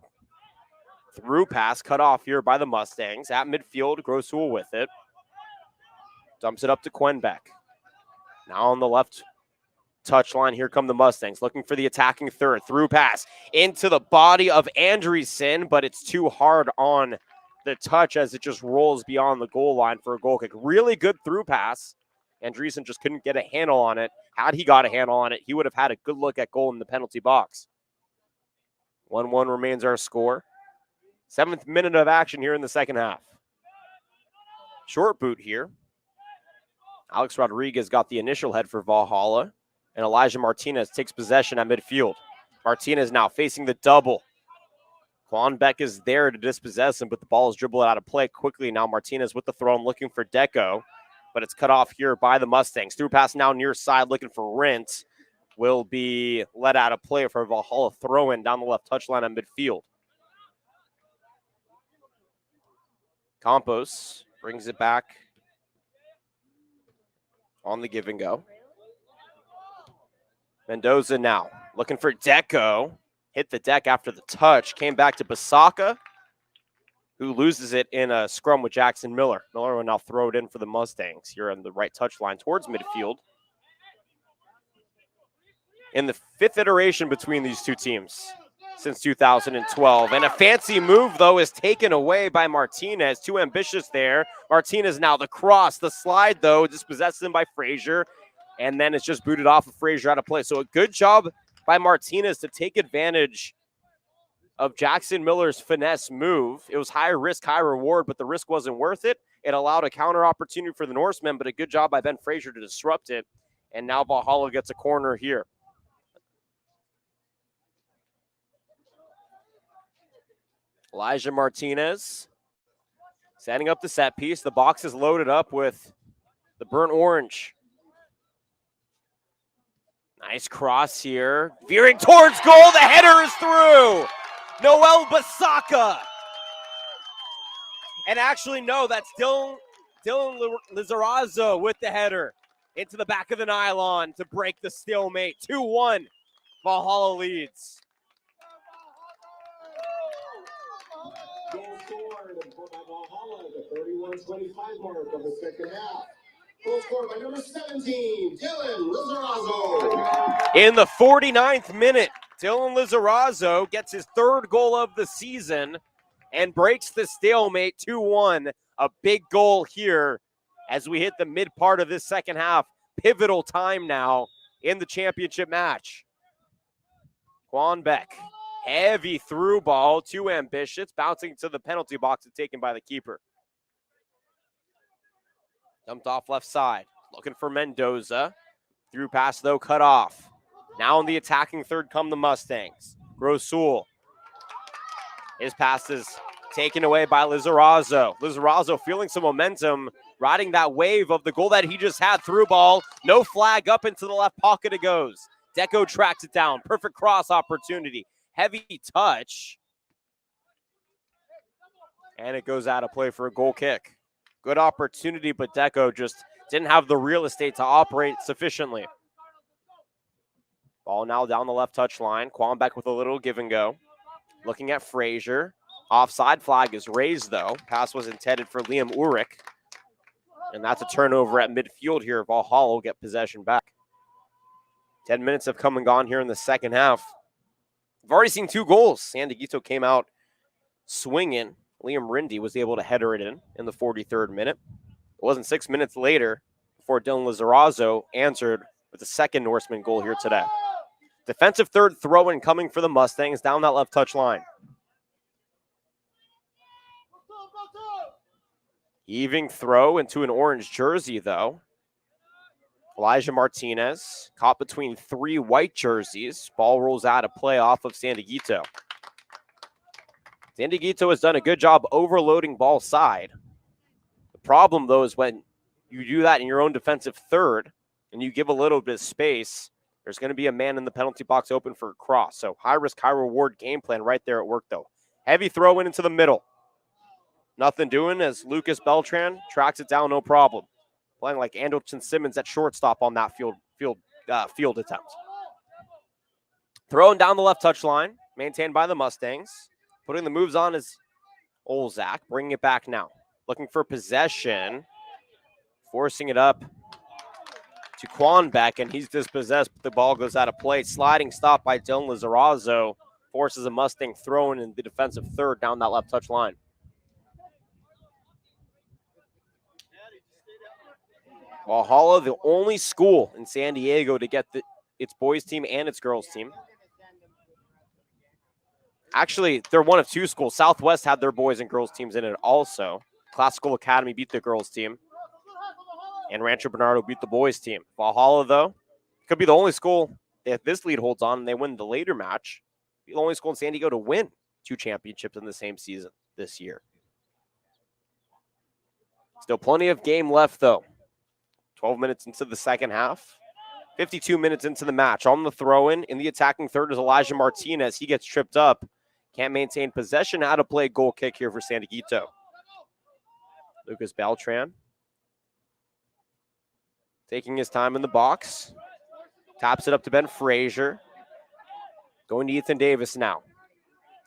through pass cut off here by the Mustangs. At midfield, Grossul with it. Dumps it up to Quenbeck. Now on the left touchline, here come the Mustangs, looking for the attacking third. Through pass into the body of Andreessen, but it's too hard on the touch as it just rolls beyond the goal line for a goal kick. Really good through pass. Andreessen just couldn't get a handle on it. Had he got a handle on it, he would have had a good look at goal in the penalty box. 1-1 remains our score. 7th minute of action here in the second half. Short boot here. Alex Rodriguez got the initial head for Valhalla, and Elijah Martinez takes possession at midfield. Martinez now facing the double. Quenbeck is there to dispossess him, but the ball is dribbled out of play quickly. Now Martinez with the throw and looking for Deco, but it's cut off here by the Mustangs. Through pass now near side looking for Rint. Will be let out of play for Valhalla throw-in down the left touchline at midfield. Campos brings it back on the give and go. Mendoza now looking for Deco. Hit the deck after the touch. Came back to Basaka, who loses it in a scrum with Jackson Miller. Miller will now throw it in for the Mustangs here on the right touchline towards midfield. In the 5th iteration between these two teams since 2012. And a fancy move, though, is taken away by Martinez. Too ambitious there. Martinez now the cross. The slide, though, dispossessed him by Frazier. And then it's just booted off of Frazier out of play. So a good job by Martinez to take advantage of Jackson Miller's finesse move. It was high risk, high reward, but the risk wasn't worth it. It allowed a counter opportunity for the Norsemen, but a good job by Ben Frazier to disrupt it. And now Valhalla gets a corner here. Elijah Martinez setting up the set piece. The box is loaded up with the burnt orange. Nice cross here. Veering towards goal. The header is through. Noel Basaka. And actually, no, that's Dylan Lizarazo with the header into the back of the nylon to break the stalemate. 2-1. Valhalla leads. Goal scored by Valhalla at the 31-25 mark of the second half. Goal scored by number 17, Dylan Lizarazo. In the 49th minute, Dylan Lizarazo gets his third goal of the season and breaks the stalemate 2-1. A big goal here as we hit the mid part of this second half. Pivotal time now in the championship match. Quan Beck, heavy through ball, too ambitious, bouncing to the penalty box and taken by the keeper. Dumped off left side, looking for Mendoza. Through pass, though, cut off. Now in the attacking third come the Mustangs. Grosul. His pass is taken away by Lizarazo. Lizarazo feeling some momentum, riding that wave of the goal that he just had. Through ball, no flag, up into the left pocket it goes. Deco tracks it down. Perfect cross opportunity. Heavy touch. And it goes out of play for a goal kick. Good opportunity, but Deco just didn't have the real estate to operate sufficiently. Ball now down the left touch line. Quallenbeck with a little give and go. Looking at Frazier. Offside flag is raised, though. Pass was intended for Liam Ulrich. And that's a turnover at midfield here. Valhalla will get possession back. 10 minutes have come and gone here in the second half. We've already seen 2 goals. Dieguito came out swinging. Liam Rindy was able to header it in the 43rd minute. It wasn't 6 minutes later before Dylan Lizarazo answered with the second Norseman goal here today. Defensive third throw-in coming for the Mustangs down that left touch line. Heaving throw into an orange jersey, though. Elijah Martinez caught between 3 white jerseys. Ball rolls out of play off of San Dieguito. San Dieguito has done a good job overloading ball side. The problem, though, is when you do that in your own defensive third and you give a little bit of space, there's going to be a man in the penalty box open for a cross. So high risk, high reward game plan right there at work, though. Heavy throw in into the middle. Nothing doing as Lucas Beltran tracks it down, no problem. Playing like Anderson Simmons at shortstop on that field attempt. Throwing down the left touch line, maintained by the Mustangs. Putting the moves on is Olzak, bringing it back now. Looking for possession, forcing it up to Quanbeck, and he's dispossessed, but the ball goes out of play. Sliding stop by Dylan Lizarazo forces a Mustang thrown in the defensive third down that left touch line. Valhalla, the only school in San Diego to get its boys team and its girls team. Actually, they're one of 2 schools. Southwest had their boys and girls teams in it also. Classical Academy beat the girls team. And Rancho Bernardo beat the boys team. Valhalla, though, could be the only school, if this lead holds on and they win the later match, be the only school in San Diego to win 2 championships in the same season this year. Still plenty of game left, though. 12 minutes into the second half. 52 minutes into the match. On the throw-in the attacking third is Elijah Martinez. He gets tripped up. Can't maintain possession. Out of play goal kick here for San Dieguito. Lucas Beltran taking his time in the box. Taps it up to Ben Frazier. Going to Ethan Davis now.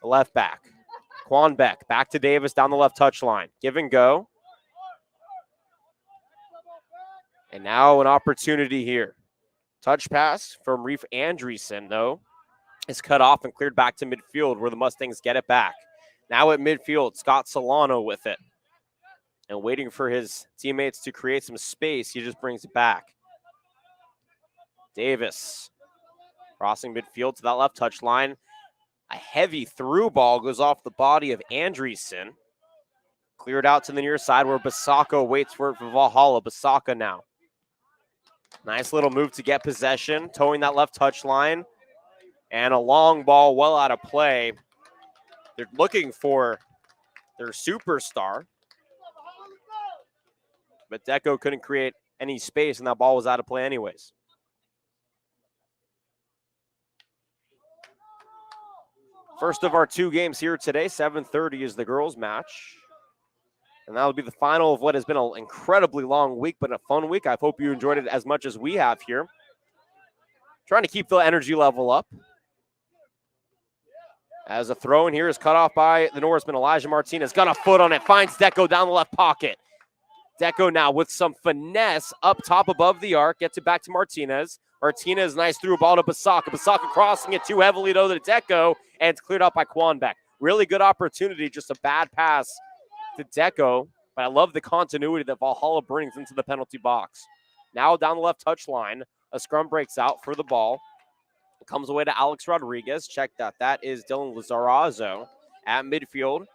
The left back. Quan Beck back to Davis down the left touch line. Give and go. And now an opportunity here. Touch pass from Reef Andreessen, though, is cut off and cleared back to midfield where the Mustangs get it back. Now at midfield, Scott Solano with it. And waiting for his teammates to create some space, he just brings it back. Davis crossing midfield to that left touch line. A heavy through ball goes off the body of Andreessen. Cleared out to the near side where Basaka waits for it for Valhalla. Basaka now. Nice little move to get possession, towing that left touch line. And a long ball well out of play. They're looking for their superstar. But Deco couldn't create any space, and that ball was out of play anyways. First of our two games here today, 7:30 is the girls' match. And that'll be the final of what has been an incredibly long week, but a fun week. I hope you enjoyed it as much as we have here. Trying to keep the energy level up. As a throw in here is cut off by the Norseman, Elijah Martinez. Got a foot on it, finds Deco down the left pocket. Deco now with some finesse up top above the arc, gets it back to Martinez. Martinez, nice through ball to Basaka. Basaka crossing it too heavily though to Deco, and it's cleared out by Kwanbeck. Really good opportunity, just a bad pass to Deco, but I love the continuity that Valhalla brings into the penalty box. Now down the left touch line, a scrum breaks out for the ball. It comes away to Alex Rodriguez. Check that. That is Dylan Lizarazo at midfield.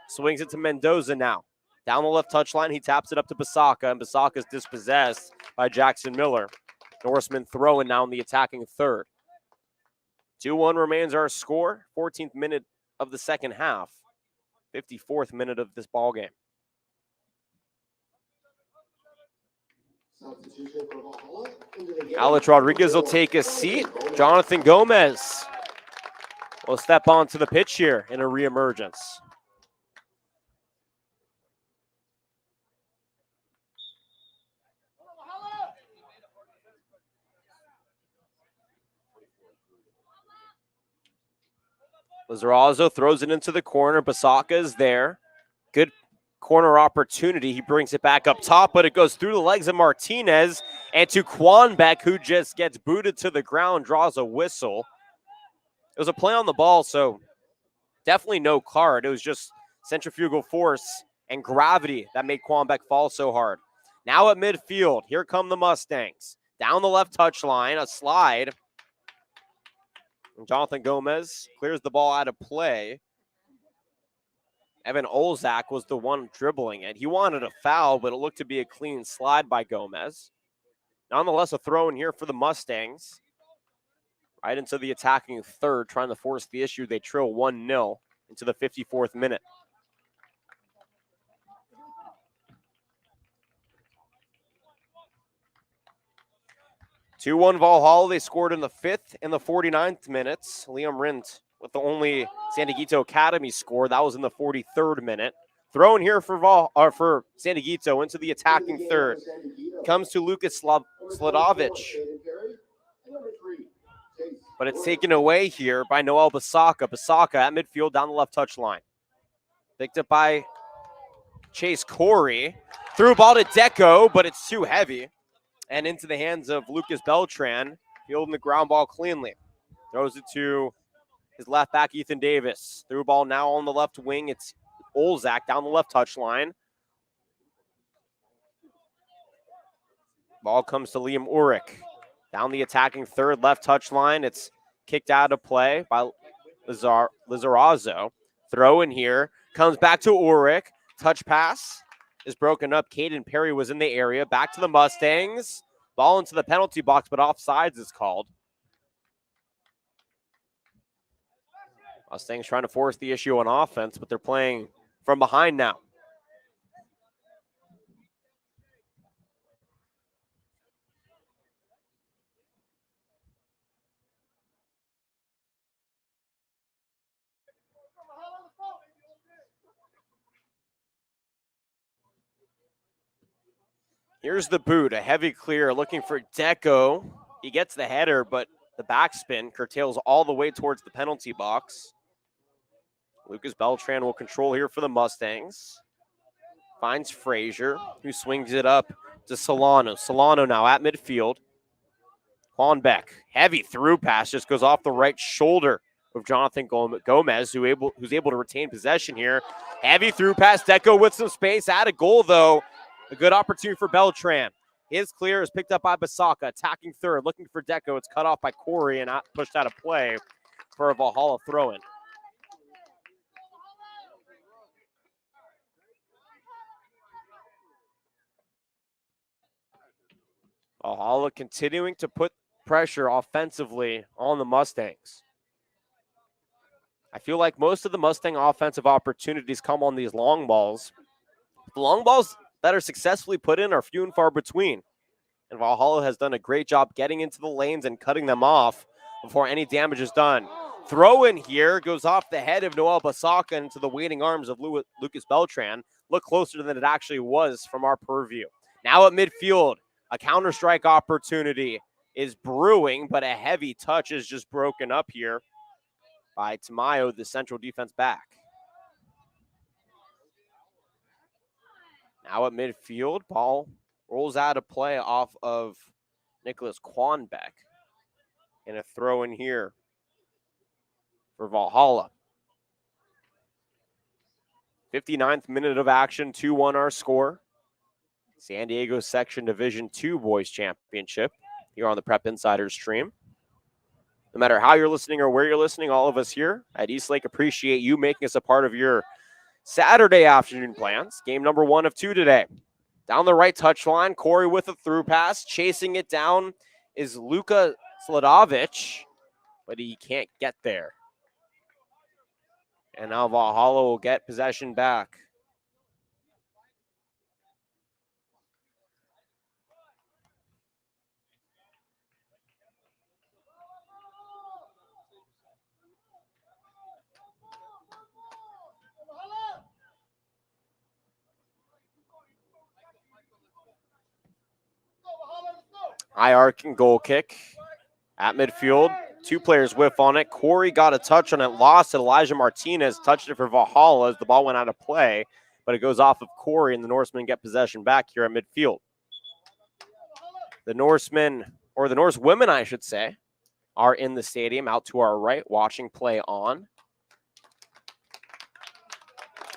Swings it to Mendoza now. Down the left touchline, he taps it up to Basaka, and Basaka is dispossessed by Jackson Miller. Norseman throwing now in the attacking third. 2-1 remains our score. 14th minute of the second half. 54th minute of this ball game. Alex Rodriguez will take a seat. Jonathan Gomez will step onto the pitch here in a reemergence. Lizarazo throws it into the corner. Basaka is there. Good corner opportunity. He brings it back up top, but it goes through the legs of Martinez and to Kwanbeck, who just gets booted to the ground, draws a whistle. It was a play on the ball, so definitely no card. It was just centrifugal force and gravity that made Kwanbeck fall so hard. Now at midfield, here come the Mustangs. Down the left touch line, a slide. And Jonathan Gomez clears the ball out of play. Evan Olzak was the one dribbling it. He wanted a foul, but it looked to be a clean slide by Gomez. Nonetheless, a throw in here for the Mustangs. Right into the attacking third, trying to force the issue. They trail 1-0 into the 54th minute. (2-1) Valhalla. They scored in the 5th and the 49th minutes. Liam Rindt with the only San Dieguito Academy score. That was in the 43rd minute. Throw in here for San Dieguito into the attacking third. Comes to Lucas Sladovic. But it's taken away here by Noel Basaka. Basaka at midfield down the left touch line. Picked up by Chase Corey. Threw ball to Deco, but it's too heavy. And into the hands of Lucas Beltran, fielding the ground ball cleanly. Throws it to his left back, Ethan Davis. Through ball now on the left wing. It's Olzak down the left touch line. Ball comes to Liam Ulrich. Down the attacking third, left touch line. It's kicked out of play by Lizarazo. Throw in here. Comes back to Ulrich. Touch pass is broken up. Caden Perry was in the area. Back to the Mustangs. Ball into the penalty box, but offsides is called. Mustangs trying to force the issue on offense, but they're playing from behind now. Here's the boot, a heavy clear, looking for Deco. He gets the header, but the backspin curtails all the way towards the penalty box. Lucas Beltran will control here for the Mustangs. Finds Frazier, who swings it up to Solano. Solano now at midfield. Kwanbeck, heavy through pass, just goes off the right shoulder of Jonathan Gomez, who's able to retain possession here. Heavy through pass, Deco with some space, at a goal though. A good opportunity for Beltran. His clear is picked up by Basaka, attacking third, looking for Deco. It's cut off by Corey and pushed out of play for a Valhalla throw-in. Valhalla continuing to put pressure offensively on the Mustangs. I feel like most of the Mustang offensive opportunities come on these long balls. The long balls that are successfully put in are few and far between. And Valhalla has done a great job getting into the lanes and cutting them off before any damage is done. Throw in here goes off the head of Noel Basaka into the waiting arms of Lucas Beltran. Look closer than it actually was from our purview. Now at midfield, a counter-strike opportunity is brewing, but a heavy touch is just broken up here by Tamayo, the central defense back. Now at midfield, ball rolls out of play off of Nicholas Quanbeck. And a throw in here for Valhalla. 59th minute of action, 2-1 our score. San Diego Section Division II Boys Championship here on the Prep Insider stream. No matter how you're listening or where you're listening, all of us here at Eastlake appreciate you making us a part of your Saturday afternoon plans. Game number 1 of 2 today. Down the right touchline, Corey with a through pass. Chasing it down is Luka Sladovic, but he can't get there. And now Valhalla will get possession back. High arcing goal kick at midfield. 2 players whiff on it. Corey got a touch on it, lost it. Elijah Martinez touched it for Valhalla as the ball went out of play, but it goes off of Corey, and the Norsemen get possession back here at midfield. The Norsemen, or the Norsewomen, I should say, are in the stadium out to our right, watching play on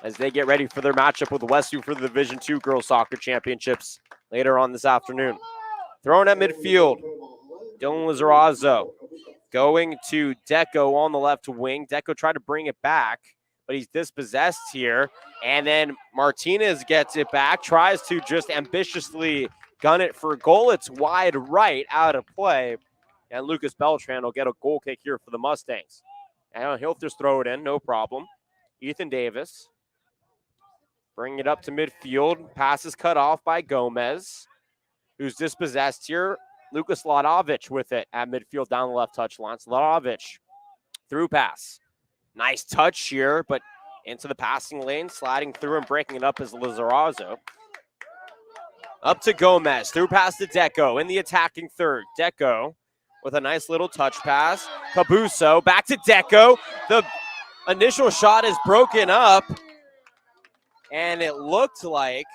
as they get ready for their matchup with Westview for the Division II Girls Soccer Championships later on this afternoon. Thrown at midfield, Dylan Lizarazo going to Deco on the left wing. Deco tried to bring it back, but he's dispossessed here. And then Martinez gets it back, tries to just ambitiously gun it for a goal. It's wide right, out of play. And Lucas Beltran will get a goal kick here for the Mustangs. And he'll just throw it in, no problem. Ethan Davis. Bring it up to midfield. Pass is cut off by Gomez, who's dispossessed here. Lucas Sladovic with it at midfield down the left touchline. Sladovic, through pass. Nice touch here, but into the passing lane, sliding through and breaking it up is Lizarazo. Up to Gomez, through pass to Deco in the attacking third. Deco with a nice little touch pass. Cabuso, back to Deco. The initial shot is broken up, and it looked like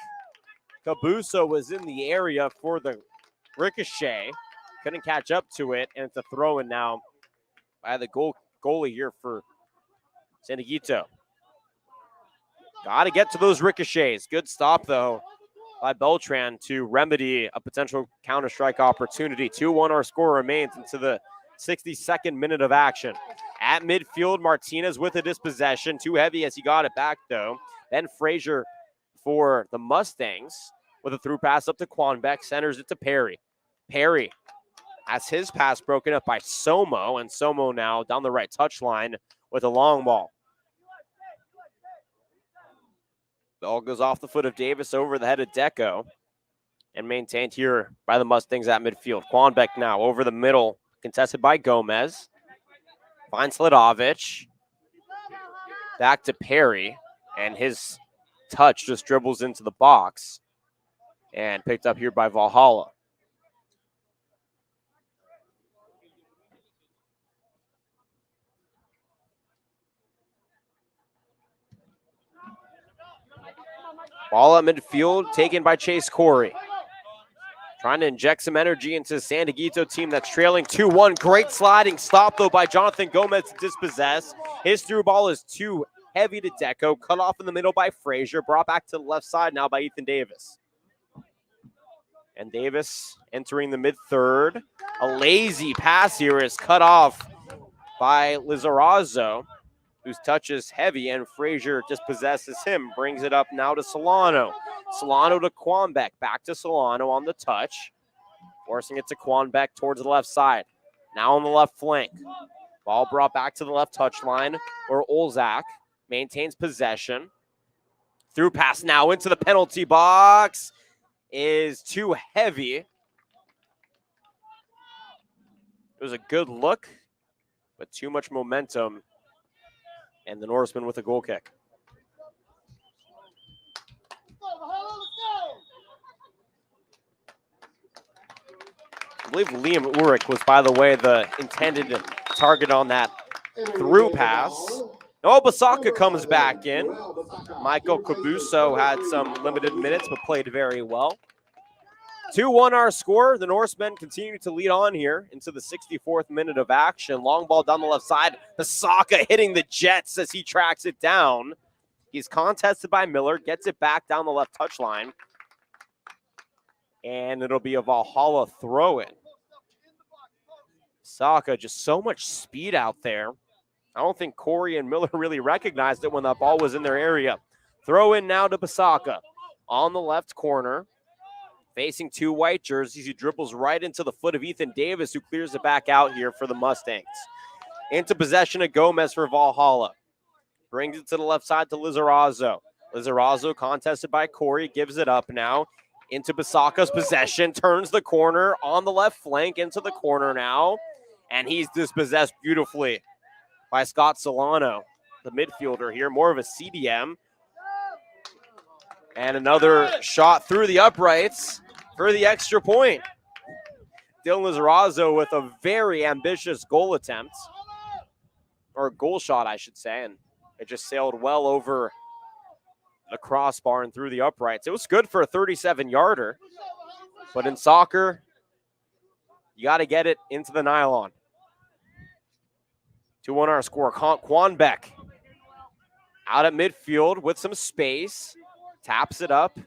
Cabuso was in the area for the ricochet. Couldn't catch up to it, and it's a throw-in now by the goalie here for San Dieguito. Got to get to those ricochets. Good stop, though, by Beltran to remedy a potential counter-strike opportunity. 2-1 our score remains into the 62nd minute of action. At midfield, Martinez with a dispossession. Too heavy as he got it back, though. Then Frazier for the Mustangs with a through pass up to Quanbeck. Centers it to Perry. Perry has his pass broken up by Somo, and Somo now down the right touchline with a long ball. Ball goes off the foot of Davis over the head of Deco and maintained here by the Mustangs at midfield. Quanbeck now over the middle, contested by Gomez. Finds Sladovic. Back to Perry, and his touch just dribbles into the box and picked up here by Valhalla. Ball at midfield, taken by Chase Corey. Trying to inject some energy into the San Dieguito team that's trailing 2-1. Great sliding stop, though, by Jonathan Gomez to dispossess. His through ball is too heavy to Deco. Cut off in the middle by Frazier. Brought back to the left side now by Ethan Davis. And Davis entering the mid-third. A lazy pass here is cut off by Lizarazo, whose touch is heavy, and Frazier dispossesses him. Brings it up now to Solano. Solano to Quanbeck. Back to Solano on the touch. Forcing it to Quanbeck towards the left side. Now on the left flank. Ball brought back to the left touchline where Olzak maintains possession. Through pass now into the penalty box is too heavy. It was a good look, but too much momentum. And the Norseman with a goal kick. I believe Liam Ulrich was, by the way, the intended target on that through pass. Oh, Basaka comes back in. Michael Cabuso had some limited minutes, but played very well. 2-1 our score. The Norsemen continue to lead on here into the 64th minute of action. Long ball down the left side. Basaka hitting the Jets as he tracks it down. He's contested by Miller, gets it back down the left touchline. And it'll be a Valhalla throw-in. Basaka, just so much speed out there. I don't think Corey and Miller really recognized it when that ball was in their area. Throw in now to Basaka on the left corner. Facing two white jerseys, he dribbles right into the foot of Ethan Davis, who clears it back out here for the Mustangs. Into possession of Gomez for Valhalla. Brings it to the left side to Lizarazo. Lizarazo contested by Corey, gives it up now. Into Basaka's possession, turns the corner on the left flank into the corner now. And he's dispossessed beautifully by Scott Solano, the midfielder here, more of a CDM. And another shot through the uprights for the extra point. Dylan Lizarazo with a very ambitious goal attempt, or goal shot, I should say, and it just sailed well over the crossbar and through the uprights. It was good for a 37-yarder, but in soccer, you got to get it into the nylon. 2-1 our score. Quanbeck out at midfield with some space. Taps it up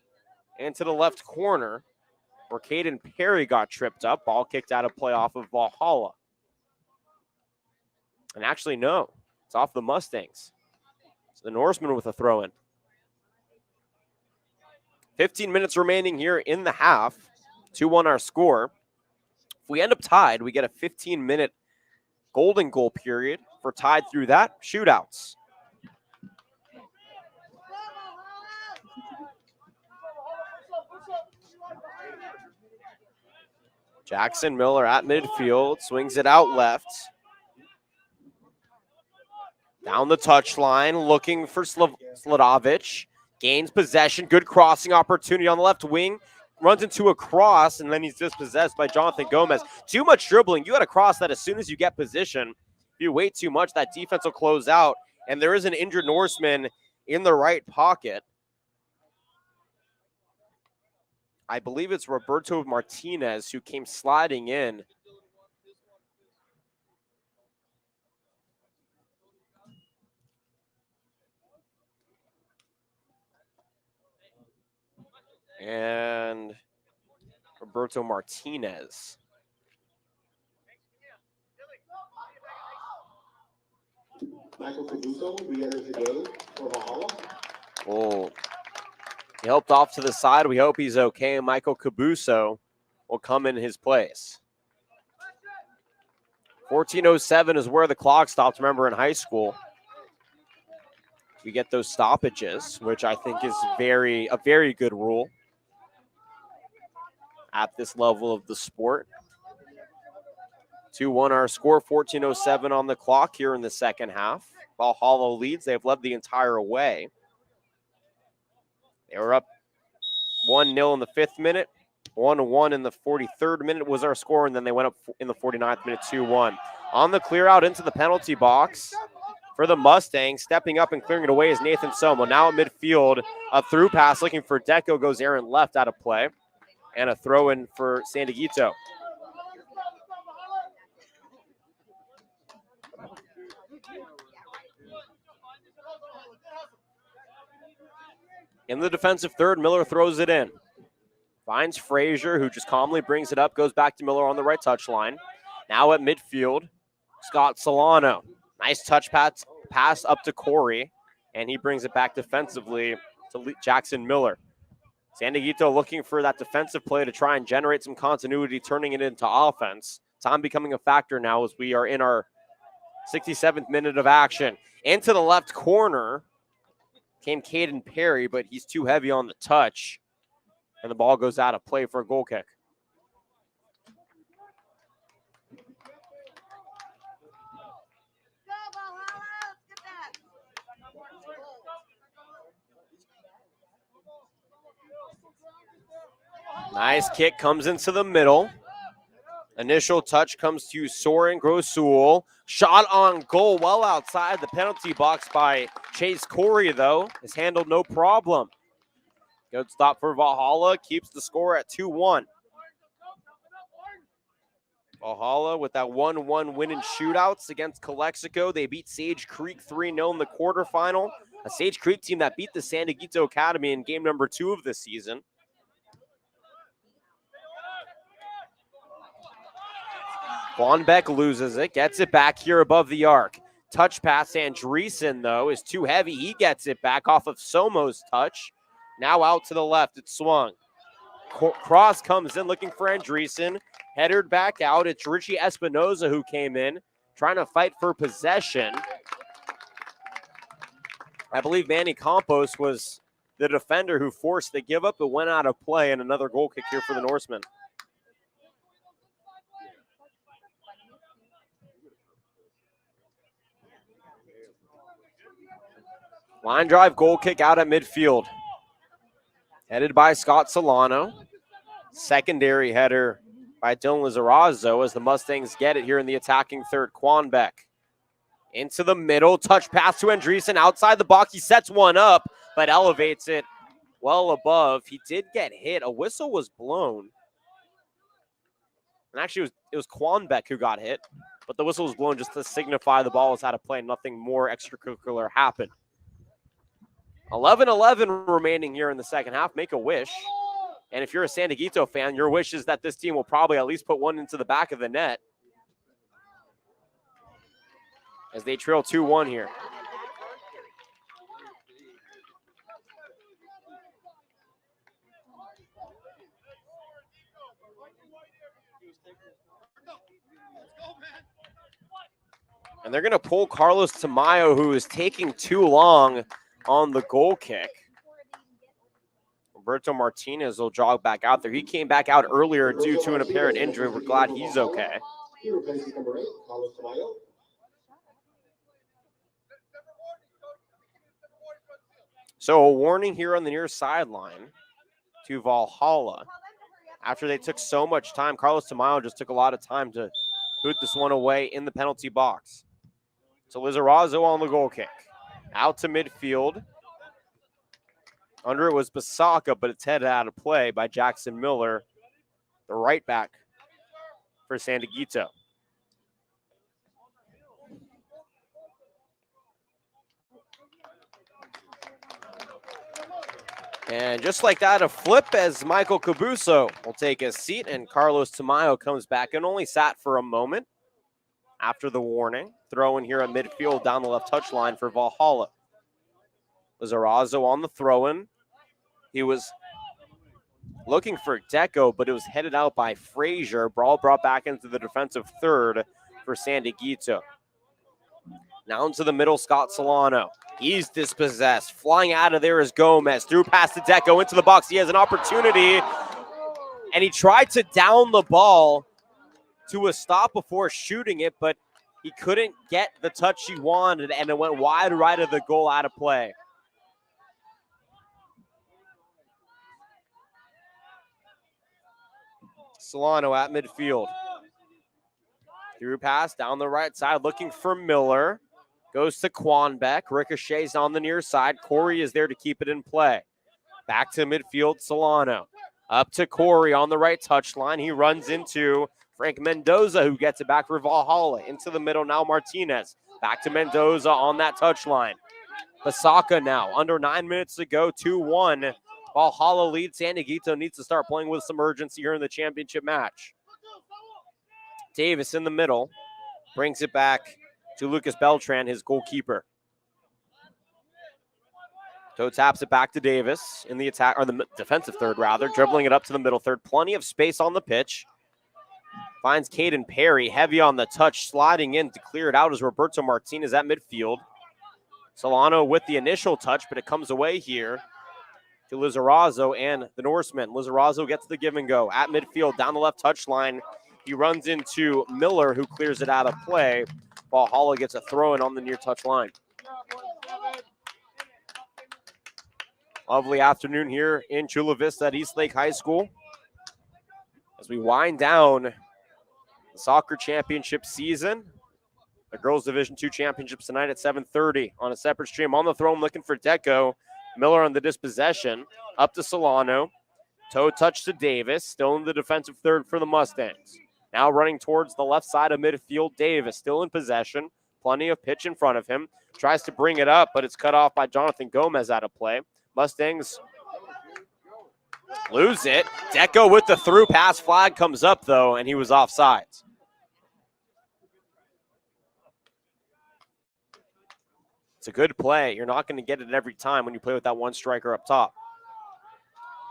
into the left corner where Caden Perry got tripped up. Ball kicked out of play off of Valhalla. And actually, no. It's off the Mustangs. It's the Norsemen with a throw-in. 15 minutes remaining here in the half. 2-1 our score. If we end up tied, we get a 15-minute golden goal period. If we're tied through that, shootouts. Jackson Miller at midfield, swings it out left. Down the touchline, looking for Sladovic. Gains possession, good crossing opportunity on the left wing. Runs into a cross, and then he's dispossessed by Jonathan Gomez. Too much dribbling. You got to cross that as soon as you get position. If you wait too much, that defense will close out. And there is an injured Norseman in the right pocket. I believe it's Roberto Martinez who came sliding in. And Roberto Martinez. Michael Cabuso re-enters the game for Valhalla. Oh, he helped off to the side. We hope he's okay. Michael Cabuso will come in his place. 14:07 is where the clock stops. Remember, in high school, we get those stoppages, which I think is a very good rule at this level of the sport. 2-1 our score, 14:07 on the clock here in the second half. Valhalla leads. They've led the entire way. They were up 1-0 in the 5th minute. 1-1 in the 43rd minute was our score, and then they went up in the 49th minute, 2-1. On the clear out into the penalty box for the Mustangs. Stepping up and clearing it away is Nathan Somo. Now at midfield, a through pass looking for Deco goes Aaron left out of play. And a throw in for San Dieguito. In the defensive third, Miller throws it in. Finds Frazier, who just calmly brings it up, goes back to Miller on the right touchline. Now at midfield, Scott Solano. Nice touch pass up to Corey, and he brings it back defensively to Jackson Miller. San Dieguito looking for that defensive play to try and generate some continuity, turning it into offense. Time becoming a factor now as we are in our 67th minute of action. Into the left corner came Caden Perry, but he's too heavy on the touch. And the ball goes out of play for a goal kick. Nice kick comes into the middle. Initial touch comes to Soren Grosul. Shot on goal well outside the penalty box by Chase Corey, though. Is handled no problem. Good stop for Valhalla. Keeps the score at 2-1. Valhalla with that 1-1 win in shootouts against Calexico. They beat Sage Creek 3-0 in the quarterfinal. A Sage Creek team that beat the San Dieguito Academy in game number 2 of this season. Quanbeck loses it, gets it back here above the arc. Touch pass, Andreessen, though, is too heavy. He gets it back off of Somo's touch. Now out to the left, it's swung. Cross comes in looking for Andreessen. Headed back out, it's Richie Espinoza who came in, trying to fight for possession. I believe Manny Campos was the defender who forced the give up. It went out of play, and another goal kick here for the Norsemen. Line drive goal kick out at midfield. Headed by Scott Solano. Secondary header by Dylan Lizarazo as the Mustangs get it here in the attacking third. Quanbeck into the middle. Touch pass to Andreessen outside the box. He sets one up, but elevates it well above. He did get hit. A whistle was blown. And actually, it was Quanbeck who got hit, but the whistle was blown just to signify the ball was out of play. Nothing more extracurricular happened. 11-11 remaining here in the second half. Make a wish. And if you're a San Dieguito fan, your wish is that this team will probably at least put one into the back of the net as they trail 2-1 here. And they're going to pull Carlos Tamayo, who is taking too long on the goal kick. Roberto Martinez will jog back out there. He came back out earlier due to an apparent injury. We're glad he's okay. So a warning here on the near sideline to Valhalla. After they took so much time, Carlos Tamayo just took a lot of time to boot this one away in the penalty box. So Lizarazo on the goal kick. Out to midfield. Under it was Basaka, but it's headed out of play by Jackson Miller, the right back for San Dieguito. And just like that, a flip as Michael Cabuso will take a seat, and Carlos Tamayo comes back and only sat for a moment after the warning. Throw in here at midfield down the left touch line for Valhalla. Lizarazo on the throw-in. He was looking for Deco, but it was headed out by Frazier. Ball brought back into the defensive third for San Dieguito. Now into the middle, Scott Solano. He's dispossessed. Flying out of there is Gomez. Through past to Deco into the box. He has an opportunity, and he tried to down the ball to a stop before shooting it, but he couldn't get the touch he wanted, and it went wide right of the goal, out of play. Solano at midfield. Through pass down the right side, looking for Miller. Goes to Quanbeck. Ricochets on the near side. Corey is there to keep it in play. Back to midfield, Solano. Up to Corey on the right touchline. He runs into Frank Mendoza, who gets it back for Valhalla. Into the middle now, Martinez. Back to Mendoza on that touchline. Basaka now. Under 9 minutes to go, 2-1. Valhalla leads. San Dieguito needs to start playing with some urgency here in the championship match. Davis in the middle. Brings it back to Lucas Beltran, his goalkeeper. Toe taps it back to Davis in the attack, or the defensive third rather, dribbling it up to the middle third. Plenty of space on the pitch. Finds Caden Perry, heavy on the touch, sliding in to clear it out as Roberto Martinez at midfield. Solano with the initial touch, but it comes away here to Lizarazo and the Norsemen. Lizarazo gets the give and go at midfield, down the left touchline. He runs into Miller, who clears it out of play. Valhalla gets a throw in on the near touch line. Lovely afternoon here in Chula Vista at Eastlake High School as we wind down the soccer championship season. The girls Division II championships tonight at 7:30 on a separate stream. On the throw, I'm looking for Deco. Miller on the dispossession, up to Solano. Toe touch to Davis, still in the defensive third for the Mustangs. Now running towards the left side of midfield, Davis still in possession. Plenty of pitch in front of him. Tries to bring it up, but it's cut off by Jonathan Gomez out of play. Mustangs lose it. Deco with the through pass. Flag comes up, though, and he was offsides. It's a good play. You're not going to get it every time when you play with that one striker up top.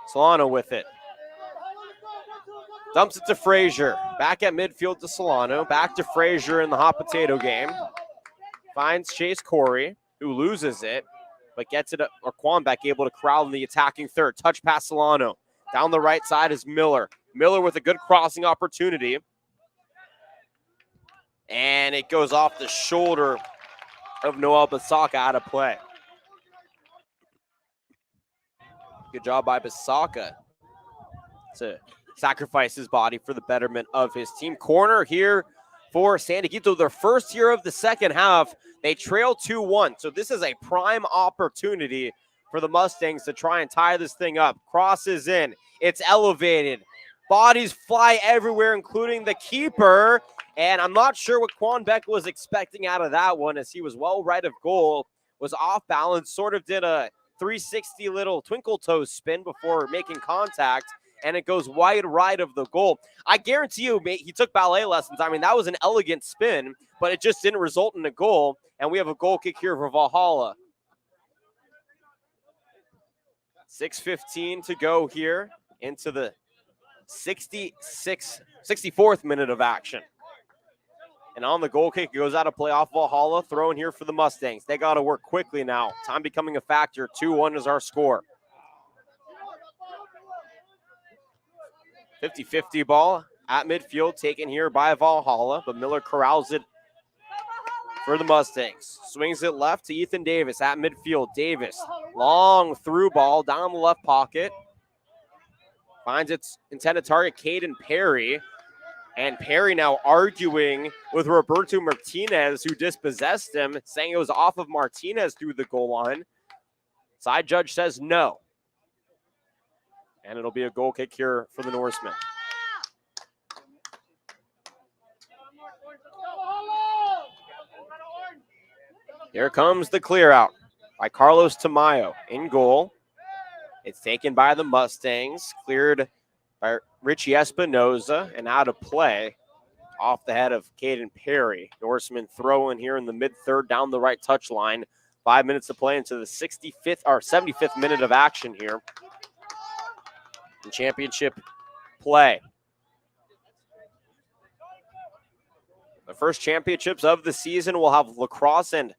Solano with it. Dumps it to Frazier. Back at midfield to Solano. Back to Frazier in the hot potato game. Finds Chase Corey, who loses it, but gets it, or Quanbeck able to corral in the attacking third. Touch pass Solano. Down the right side is Miller. Miller with a good crossing opportunity. And it goes off the shoulder of Noel Basaka out of play. Good job by Basaka to sacrifice his body for the betterment of his team. Corner here for San Dieguito, their first year of the second half. They trail 2-1, so this is a prime opportunity for the Mustangs to try and tie this thing up. Crosses in. It's elevated. Bodies fly everywhere, including the keeper. And I'm not sure what Quanbeck was expecting out of that one, as he was well right of goal, was off balance, sort of did a 360 little twinkle toe spin before making contact, and it goes wide right of the goal. I guarantee you, he took ballet lessons. I mean, that was an elegant spin, but it just didn't result in a goal, and we have a goal kick here for Valhalla. 6:15 to go here into the 64th minute of action. And on the goal kick, it goes out of play off Valhalla. Throw in here for the Mustangs. They got to work quickly now. Time becoming a factor. 2-1 is our score. 50-50 ball at midfield, taken here by Valhalla, but Miller corrals it for the Mustangs. Swings it left to Ethan Davis at midfield. Davis, long through ball down the left pocket. Finds its intended target, Caden Perry. And Perry now arguing with Roberto Martinez, who dispossessed him, saying it was off of Martinez through the goal line. Side judge says no. And it'll be a goal kick here for the Norsemen. Here comes the clear out by Carlos Tamayo in goal. It's taken by the Mustangs, cleared by Richie Espinoza, and out of play off the head of Caden Perry. Norseman throwing here in the mid-third down the right touchline. 5 minutes to play into the 65th or 75th minute of action here in championship play. The first championships of the season will have lacrosse and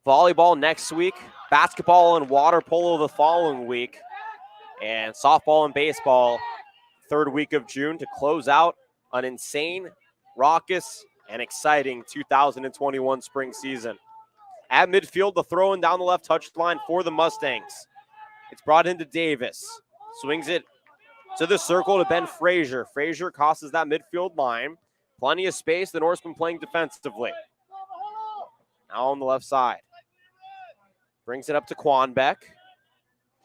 volleyball next week, basketball and water polo the following week, and softball and baseball third week of June to close out an insane, raucous, and exciting 2021 spring season. At midfield, the throw in down the left touchline for the Mustangs. It's brought into Davis. Swings it to the circle to Ben Frazier. Frazier crosses that midfield line. Plenty of space. The Norsemen playing defensively. Now on the left side. Brings it up to Quanbeck.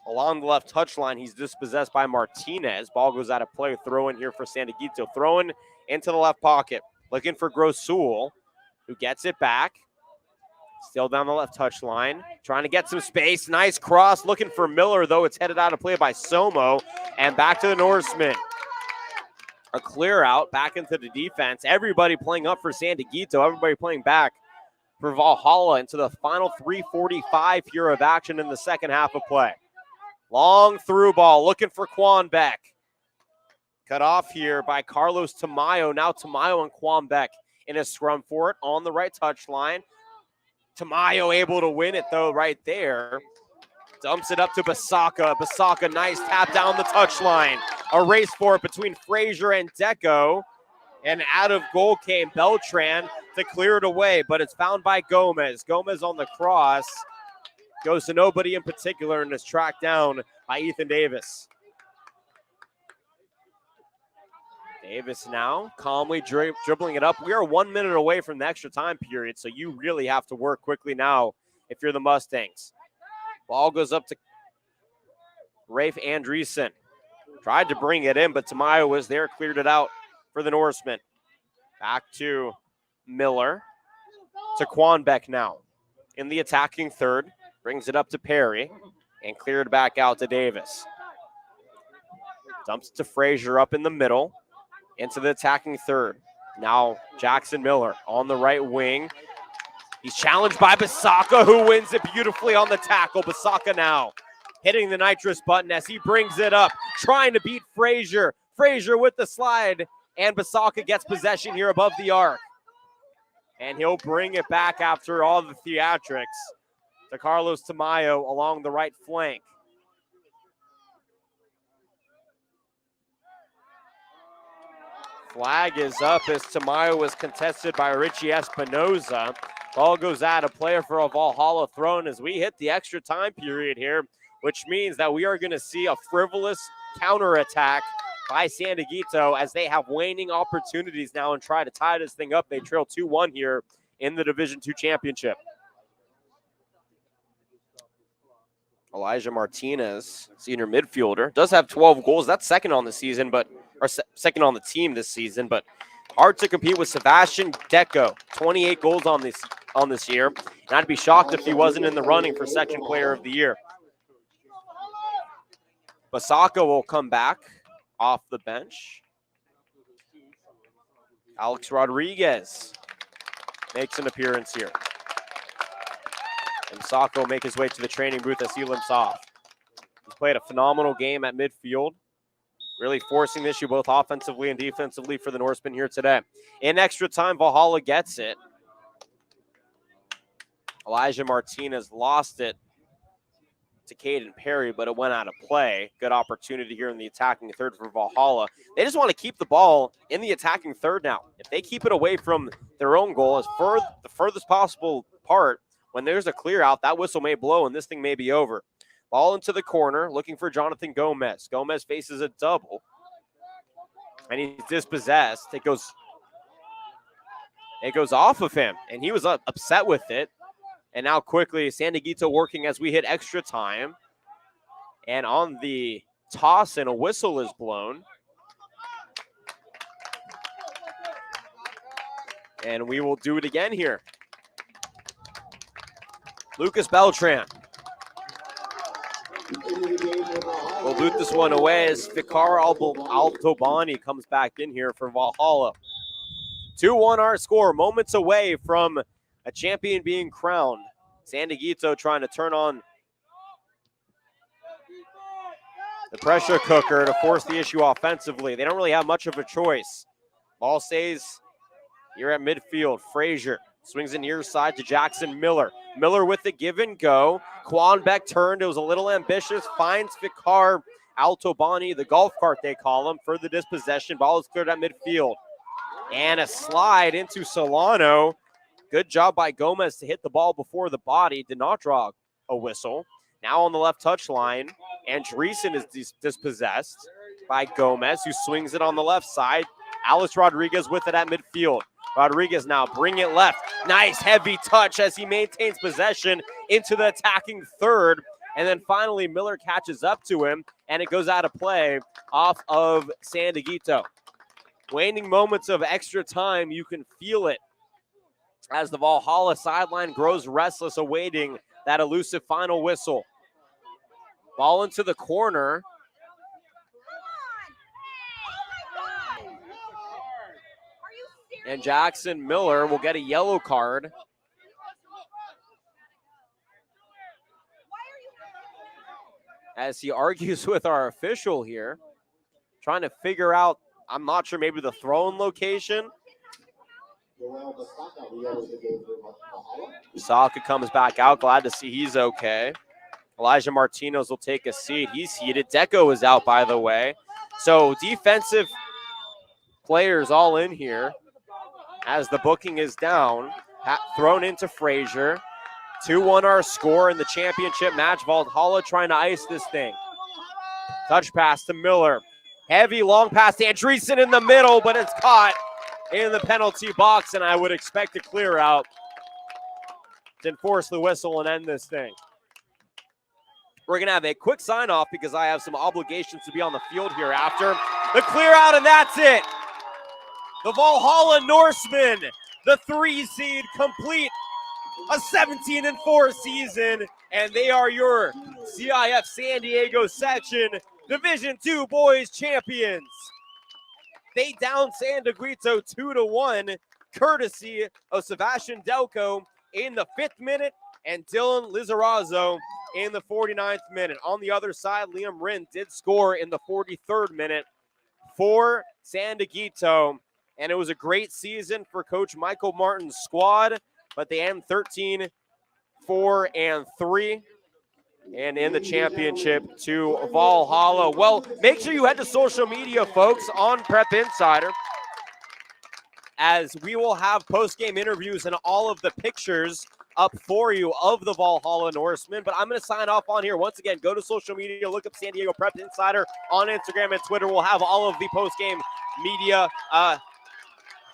Along the left touchline, he's dispossessed by Martinez. Ball goes out of play. Throw in here for San Dieguito. Throwing into the left pocket. Looking for Grosul, who gets it back. Still down the left touchline. Trying to get some space. Nice cross. Looking for Miller, though. It's headed out of play by Somo. And back to the Norsemen. A clear out back into the defense. Everybody playing up for San Dieguito. Everybody playing back for Valhalla into the final 3:45 here of action in the second half of play. Long through ball, looking for Quanbeck. Cut off here by Carlos Tamayo. Now Tamayo and Quanbeck in a scrum for it on the right touch line. Tamayo able to win it, though, right there. Dumps it up to Basaka. Basaka, nice tap down the touch line. A race for it between Frazier and Deco. And out of goal came Beltran to clear it away, but it's found by Gomez. Gomez on the cross. Goes to nobody in particular and is tracked down by Ethan Davis. Davis now calmly dribbling it up. We are 1 minute away from the extra time period, so you really have to work quickly now if you're the Mustangs. Ball goes up to Rafe Andreessen. Tried to bring it in, but Tamayo was there, cleared it out for the Norsemen. Back to Miller. To Quanbeck now. In the attacking third. Brings it up to Perry and cleared back out to Davis. Dumps to Frazier up in the middle. Into the attacking third. Now Jackson Miller on the right wing. He's challenged by Basaka, who wins it beautifully on the tackle. Basaka now hitting the nitrous button as he brings it up, trying to beat Frazier. Frazier with the slide, and Basaka gets possession here above the arc. And he'll bring it back after all the theatrics to Carlos Tamayo along the right flank. Flag is up as Tamayo was contested by Richie Espinoza. Ball goes out of play for a Valhalla throw as we hit the extra time period here, which means that we are going to see a frivolous counterattack by San Dieguito as they have waning opportunities now and try to tie this thing up. They trail 2-1 here in the Division II Championship. Elijah Martinez, senior midfielder, does have 12 goals. That's second on the season, or second on the team this season, but hard to compete with Sebastian Deco, 28 goals on this year. And I'd be shocked if he wasn't in the running for Section Player of the Year. Basaka will come back off the bench. Alex Rodriguez makes an appearance here. And Basaka will make his way to the training booth as he limps off. He's played a phenomenal game at midfield, really forcing the issue both offensively and defensively for the Norsemen here today. In extra time, Valhalla gets it. Elijah Martinez lost it to Caden Perry, but it went out of play. Good opportunity here in the attacking third for Valhalla. They just want to keep the ball in the attacking third now. If they keep it away from their own goal as the furthest possible part, when there's a clear out, that whistle may blow and this thing may be over. Ball into the corner, looking for Jonathan Gomez. Gomez faces a double, and he's dispossessed. It goes off of him, and he was upset with it. And now quickly, San Dieguito working as we hit extra time. And on the toss, and a whistle is blown. And we will do it again here. Lucas Beltran will boot this one away as Vicar Altobani comes back in here for Valhalla. 2-1 our score, moments away from a champion being crowned. San Dieguito trying to turn on the pressure cooker to force the issue offensively. They don't really have much of a choice. Ball stays here at midfield. Frazier swings it near side to Jackson Miller. Miller with the give and go. Quanbeck turned. It was a little ambitious. Finds Vicar Altobani, the golf cart they call him, for the dispossession. Ball is cleared at midfield. And a slide into Solano. Good job by Gomez to hit the ball before the body. Did not draw a whistle. Now on the left touch line, Andreessen is dispossessed by Gomez, who swings it on the left side. Alex Rodriguez with it at midfield. Rodriguez now bring it left. Nice heavy touch as he maintains possession into the attacking third. And then finally Miller catches up to him, and it goes out of play off of San Dieguito. Waning moments of extra time, you can feel it as the Valhalla sideline grows restless, awaiting that elusive final whistle. Ball into the corner. And Jackson Miller will get a yellow card as he argues with our official here, trying to figure out, I'm not sure, maybe the throwing location. Saka comes back out. Glad to see he's okay. Elijah Martinez will take a seat. He's heated. Deco is out, by the way. So defensive players all in here as the booking is down. Thrown into Frazier. 2-1 our score in the championship match. Valhalla trying to ice this thing. Touch pass to Miller. Heavy long pass to Andreessen in the middle, but it's caught in the penalty box, and I would expect a clear out to enforce the whistle and end this thing. We're going to have a quick sign-off because I have some obligations to be on the field here after the clear out, and that's it. The Valhalla Norsemen, the 3 seed, complete a 17-4 season, and they are your CIF San Diego section Division II boys champions. They down San Dieguito 2-1, courtesy of Sebastian Deco in the 5th minute and Dylan Lizarazo in the 49th minute. On the other side, Liam Rinn did score in the 43rd minute for San Dieguito, and it was a great season for Coach Michael Martin's squad, but they end 13-4-3. And in the championship to Valhalla. Well, make sure you head to social media, folks, on Prep Insider, as we will have post-game interviews and all of the pictures up for you of the Valhalla Norsemen. But I'm going to sign off on here. Once again, go to social media, look up San Diego Prep Insider on Instagram and Twitter. We'll have all of the post-game media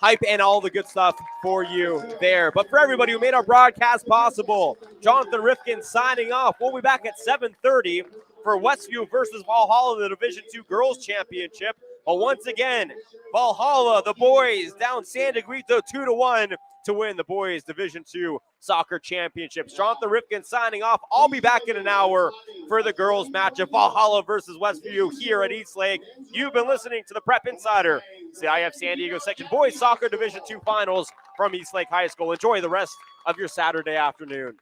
hype and all the good stuff for you there. But for everybody who made our broadcast possible, Jonathan Rifkin signing off. We'll be back at 7:30 for Westview versus Valhalla, the Division II Girls Championship. But once again, Valhalla, the boys, down San Dieguito 2-1 to win the boys Division II Soccer Championships. Jonathan Rifkin signing off. I'll be back in an hour for the girls matchup, Valhalla versus Westview here at East Lake. You've been listening to the Prep Insider, CIF San Diego section boys soccer Division II finals from East Lake High School. Enjoy the rest of your Saturday afternoon.